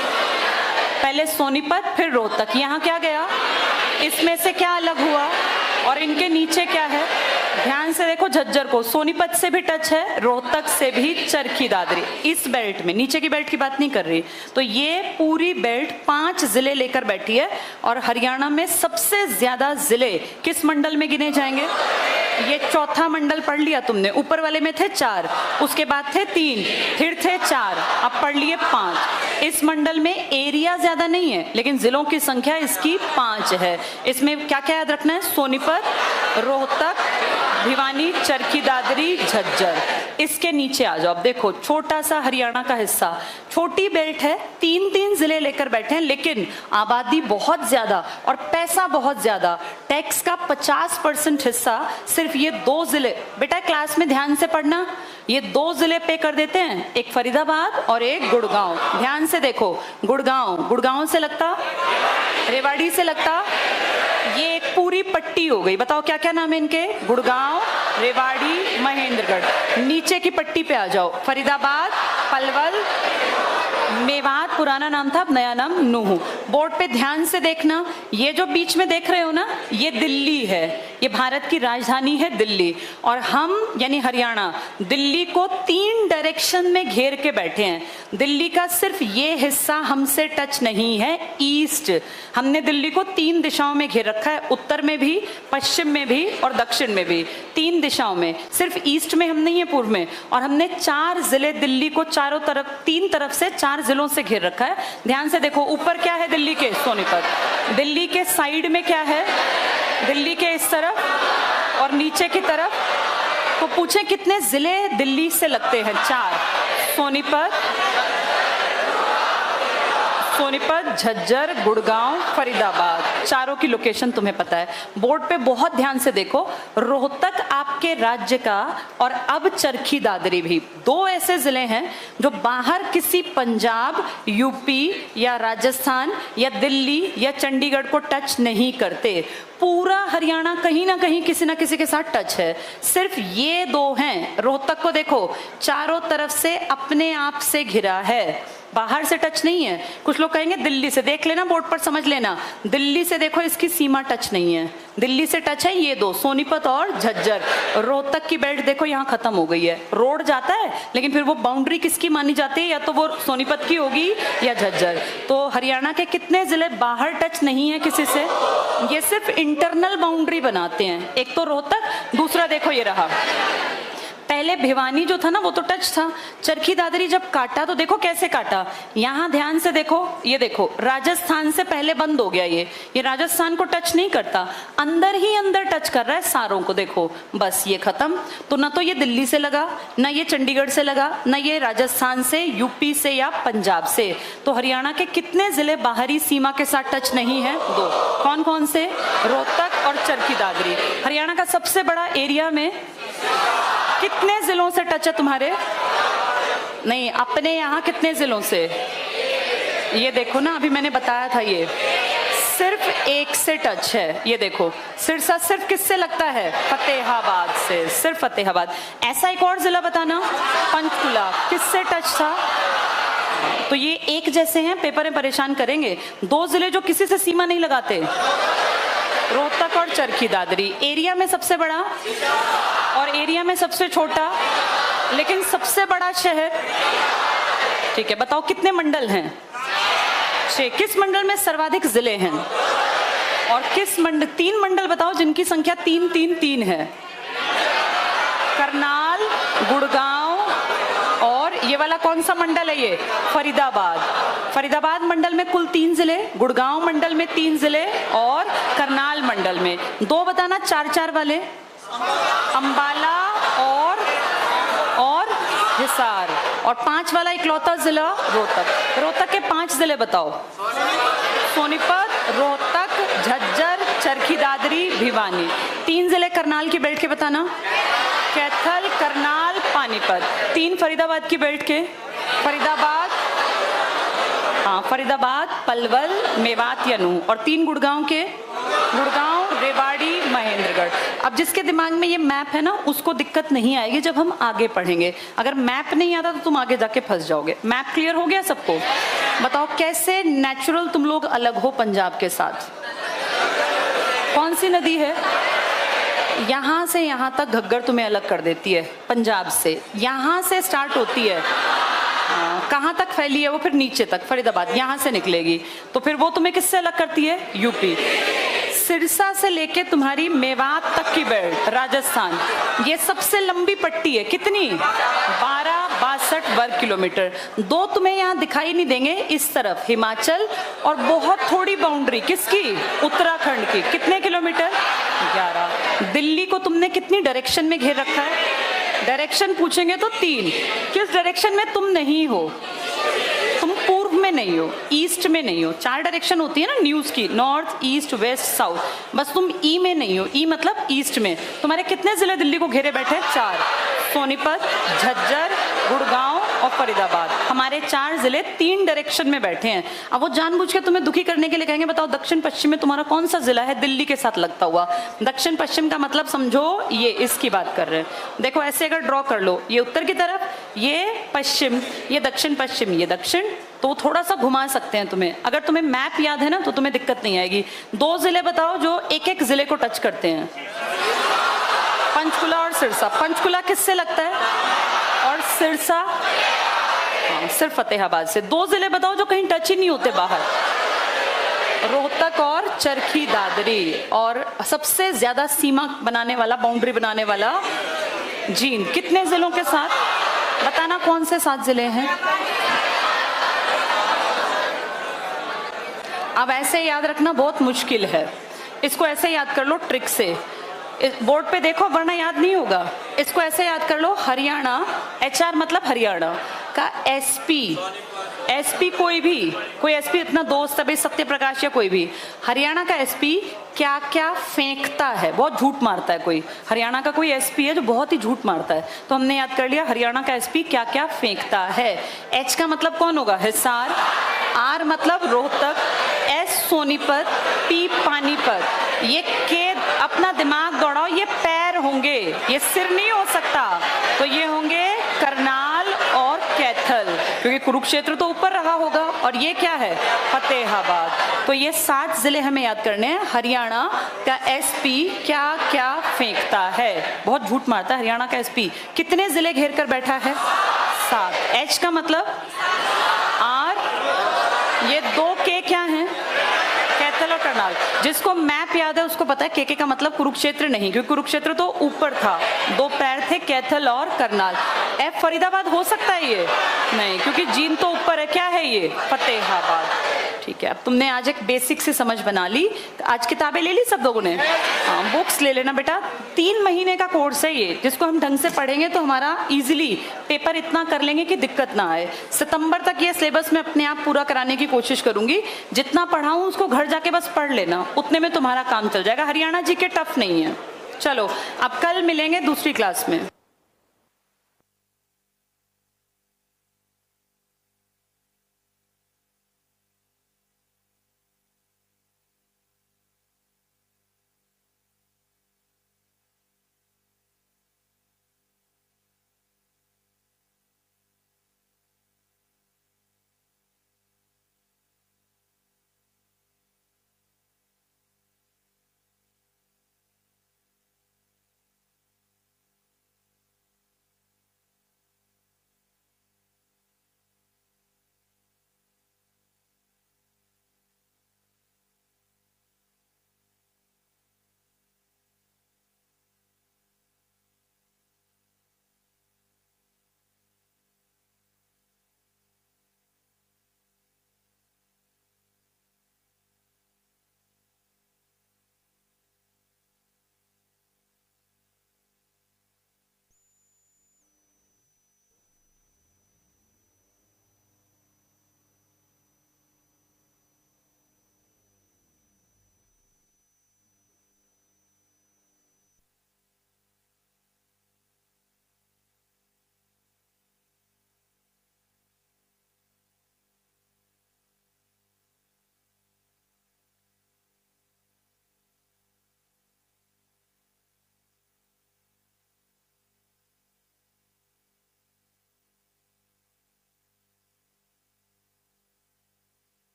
पहले सोनीपत, फिर रोहतक। यहाँ क्या गया? इसमें से क्या अलग हुआ? और इनके नीचे क्या है? ध्यान से देखो झज्जर को, सोनीपत से भी टच है, रोहतक से भी, चरखी दादरी, इस बेल्ट में, नीचे की बेल्ट की बात नहीं कर रही। तो ये पूरी बेल्ट 5 जिले लेकर बैठी है। और हरियाणा में सबसे ज्यादा जिले किस मंडल में गिने जाएंगे? ये चौथा मंडल पढ़ लिया तुमने। ऊपर वाले में थे 4, उसके बाद थे 3, फिर थे 4, अब पढ़ लिए 5। इस मंडल में एरिया ज्यादा नहीं है, लेकिन जिलों की संख्या इसकी 5 है। इसमें क्या क्या याद रखना है? सोनीपत, रोहतक, भिवानी, चरखी दादरी, झज्जर। इसके नीचे आ जाओ। अब देखो छोटा सा हरियाणा का हिस्सा, छोटी बेल्ट है, 3-3 जिले लेकर बैठे हैं, लेकिन आबादी बहुत ज्यादा और पैसा बहुत ज्यादा। टैक्स का 50% हिस्सा सिर्फ ये 2 जिले। बेटा क्लास में ध्यान से पढ़ना, ये 2 जिले पे कर देते हैं, एक फरीदाबाद और एक गुड़गांव। ध्यान से देखो, गुड़गांव से लगता, रेवाड़ी से लगता, ये एक पूरी पट्टी हो गई। बताओ क्या क्या नाम है इनके? गुड़गांव, रेवाड़ी, महेंद्रगढ़। नीचे की पट्टी पे आ जाओ, फरीदाबाद, पलवल, मेवात पुराना नाम था, अब नया नाम नूह। बोर्ड पे ध्यान से देखना, ये जो बीच में देख रहे हो ना, ये दिल्ली है, ये भारत की राजधानी है दिल्ली। और हम यानी हरियाणा दिल्ली को 3 डायरेक्शन में घेर के बैठे हैं। दिल्ली का सिर्फ ये हिस्सा हमसे टच नहीं है, ईस्ट। हमने दिल्ली को 3 दिशाओं में घेर रखा है, उत्तर में भी, पश्चिम में भी और दक्षिण में भी, 3 दिशाओं में। सिर्फ ईस्ट में हम नहीं है, पूर्व में। और हमने 4 जिले दिल्ली को चारों तरफ, 3 तरफ से 4 जिलों से घेर रखा है। ध्यान से देखो, ऊपर क्या है दिल्ली के? सोनीपत। दिल्ली के साइड में क्या है? दिल्ली के इस तरफ और नीचे की तरफ। तो पूछे कितने जिले दिल्ली से लगते हैं? 4। सोनीपत, झज्जर, गुड़गांव, फरीदाबाद, चारों की लोकेशन तुम्हें पता है। बोर्ड पे बहुत ध्यान से देखो, रोहतक आपके राज्य का और अब चरखी दादरी भी 2 ऐसे जिले हैं जो बाहर किसी पंजाब, यूपी या राजस्थान या दिल्ली या चंडीगढ़ को टच नहीं करते। पूरा हरियाणा कहीं ना कहीं किसी ना किसी के साथ टच है, सिर्फ ये 2 हैं। रोहतक को देखो, चारों तरफ से अपने आप से घिरा है, बाहर से टच नहीं है। कुछ लोग कहेंगे दिल्ली से, देख लेना बोर्ड पर, समझ लेना, दिल्ली से देखो इसकी सीमा टच नहीं है। दिल्ली से टच है ये 2, सोनीपत और झज्जर। रोहतक की बेल्ट देखो यहाँ खत्म हो गई है, रोड जाता है, लेकिन फिर वो बाउंड्री किसकी मानी जाती है? या तो वो सोनीपत की होगी या झज्जर। तो हरियाणा के कितने जिले बाहर टच नहीं है किसी से? ये सिर्फ इंटरनल बाउंड्री बनाते हैं। एक तो रोहतक, दूसरा देखो ये रहा, पहले भिवानी जो था ना वो तो टच था। चरखी दादरी जब काटा तो देखो कैसे काटा, यहाँ ध्यान से देखो, ये देखो राजस्थान से पहले बंद हो गया, ये राजस्थान को टच नहीं करता, अंदर ही अंदर टच कर रहा है सारों को। देखो बस ये खत्म। तो ना तो ये दिल्ली से लगा, ना ये चंडीगढ़ से लगा, ना ये राजस्थान से, यूपी से या पंजाब से। तो हरियाणा के कितने जिले बाहरी सीमा के साथ टच नहीं है? 2। कौन कौन से? रोहतक और चरखी दादरी। हरियाणा का सबसे बड़ा एरिया में कितने जिलों से टच है तुम्हारे? नहीं, अपने यहाँ कितने जिलों से? ये देखो ना, अभी मैंने बताया था, ये सिर्फ 1 से टच है। ये देखो सिरसा सिर्फ किससे लगता है? फतेहाबाद से, सिर्फ फतेहाबाद। ऐसा एक और जिला बताना, पंचकुला, किससे टच था? तो ये एक जैसे हैं, पेपर में परेशान करेंगे। 2 जिले जो किसी से सीमा नहीं लगाते, रोहतक और चरखी दादरी। एरिया में सबसे बड़ा और एरिया में सबसे छोटा, लेकिन सबसे बड़ा शहर। ठीक है, बताओ कितने मंडल हैं? 6। किस मंडल में सर्वाधिक जिले हैं? और किस मंडल? 3 मंडल बताओ जिनकी संख्या 3-3-3 है। करनाल, गुड़गांव और ये वाला कौन सा मंडल है? ये फरीदाबाद। फरीदाबाद मंडल में कुल 3 जिले, गुड़गांव मंडल में 3 जिले और करनाल मंडल में 2 बताना। 4-4 वाले अंबाला और हिसार, और 5 वाला इकलौता जिला रोहतक। रोहतक के 5 जिले बताओ। सोनीपत, रोहतक, झज्जर, चरखी दादरी, भिवानी। 3 जिले करनाल की बेल्ट के बताना, कैथल, करनाल, पानीपत। 3 फरीदाबाद की बेल्ट के, फरीदाबाद, हाँ फरीदाबाद, पलवल, मेवात या नूह। और 3 गुड़गांव के, गुड़गांव, रेवाड़ी, महेंद्रगढ़। अब जिसके दिमाग में ये मैप है ना, उसको दिक्कत नहीं आएगी जब हम आगे पढ़ेंगे। अगर मैप नहीं आता तो तुम आगे जाके फंस जाओगे। मैप क्लियर हो गया सबको? बताओ कैसे नेचुरल तुम लोग अलग हो पंजाब के साथ? कौन सी नदी है? यहाँ से यहाँ तक घग्गर तुम्हें अलग कर देती है पंजाब से। यहाँ से स्टार्ट होती है, कहाँ तक फैली है वो, फिर नीचे तक फरीदाबाद, यहाँ से निकलेगी। तो फिर वो तुम्हें किससे अलग करती है? यूपी। सिरसा से लेके तुम्हारी मेवात तक की बेल्ट राजस्थान, ये सबसे लंबी पट्टी है। कितनी? 1262 वर्ग किलोमीटर। दो तुम्हें यहाँ दिखाई नहीं देंगे, इस तरफ हिमाचल, और बहुत थोड़ी बाउंड्री किसकी? उत्तराखंड की। कितने किलोमीटर? 11। दिल्ली को तुमने कितनी डायरेक्शन में घेर रखा है? डायरेक्शन पूछेंगे तो 3। किस डायरेक्शन में तुम नहीं हो? तुम पूर्व में नहीं हो, ईस्ट में नहीं हो। 4 डायरेक्शन होती है ना न्यूज की, नॉर्थ, ईस्ट, वेस्ट, साउथ। बस तुम ई में नहीं हो, ई मतलब ईस्ट में। तुम्हारे कितने जिले दिल्ली को घेरे बैठे हैं? 4। सोनीपत, झज्जर, गुड़गांव और फरीदाबाद। हमारे 4 जिले 3 डायरेक्शन में बैठे हैं। अब वो जानबूझ के तुम्हें दुखी करने के लिए कहेंगे बताओ दक्षिण पश्चिम में तुम्हारा कौन सा जिला है दिल्ली के साथ लगता हुआ? दक्षिण पश्चिम का मतलब समझो, ये इसकी बात कर रहे हैं। देखो ऐसे अगर ड्रॉ कर लो, ये उत्तर की तरफ, ये पश्चिम, ये दक्षिण पश्चिम, ये दक्षिण, तो थोड़ा सा घुमा सकते हैं तुम्हें। अगर तुम्हें मैप याद है ना तो तुम्हें दिक्कत नहीं आएगी। 2 जिले बताओ जो एक एक जिले को टच करते हैं। पंचकुला और सिरसा। पंचकुला किससे लगता है? और सिरसा सिर्फ फतेहाबाद से। 2 जिले बताओ जो कहीं टच ही नहीं होते बाहर। रोहतक और चरखी दादरी। और सबसे ज्यादा सीमा बनाने वाला, बाउंड्री बनाने वाला जींद। कितने जिलों के साथ? बताना कौन से 7 जिले हैं? अब ऐसे याद रखना बहुत मुश्किल है, इसको ऐसे याद कर लो ट्रिक से। बोर्ड पे देखो वरना याद नहीं होगा। इसको ऐसे याद कर लो, हरियाणा, HR मतलब हरियाणा का SP, SP कोई SP इतना दोस्त है सत्य प्रकाश या कोई भी, हरियाणा का SP क्या क्या फेंकता है, बहुत झूठ मारता है। कोई हरियाणा का कोई SP है जो बहुत ही झूठ मारता है, तो हमने याद कर लिया हरियाणा का SP क्या क्या फेंकता है। H का मतलब कौन होगा? हिसार। R मतलब रोहतक, S सोनीपत, P पानीपत। ये के अपना दिमाग दौड़ाओ, ये पैर होंगे, ये सिर नहीं हो सकता, तो ये होंगे करनाल और कैथल, क्योंकि कुरुक्षेत्र तो ऊपर रहा होगा। और ये क्या है? फतेहाबाद। तो ये 7 जिले हमें याद करने हैं। हरियाणा का SP क्या क्या फेंकता है, बहुत झूठ मारता है हरियाणा का SP। कितने जिले घेर कर बैठा है? 7। H का मतलब R, ये 2 के क्या हैं? कैथल और करनाल। जिसको मैप याद है उसको पता है के का मतलब कुरुक्षेत्र नहीं, क्योंकि कुरुक्षेत्र तो ऊपर था, 2 पैर थे कैथल और करनाल। F फरीदाबाद हो सकता है ये? नहीं, क्योंकि जींद तो ऊपर है। क्या है ये? फतेहाबाद। ठीक है, अब तुमने आज एक बेसिक से समझ बना ली। आज किताबें ले ली सब लोगों ने? हाँ, बुक्स ले लेना बेटा। 3 महीने का कोर्स है ये, जिसको हम ढंग से पढ़ेंगे तो हमारा इजीली पेपर इतना कर लेंगे कि दिक्कत ना आए। सितंबर तक ये सिलेबस मैं अपने आप पूरा कराने की कोशिश करूंगी। जितना पढ़ाऊं उसको घर जाके बस पढ़ लेना, उतने में तुम्हारा काम चल जाएगा। हरियाणा जी के टफ नहीं है। चलो अब कल मिलेंगे दूसरी क्लास में।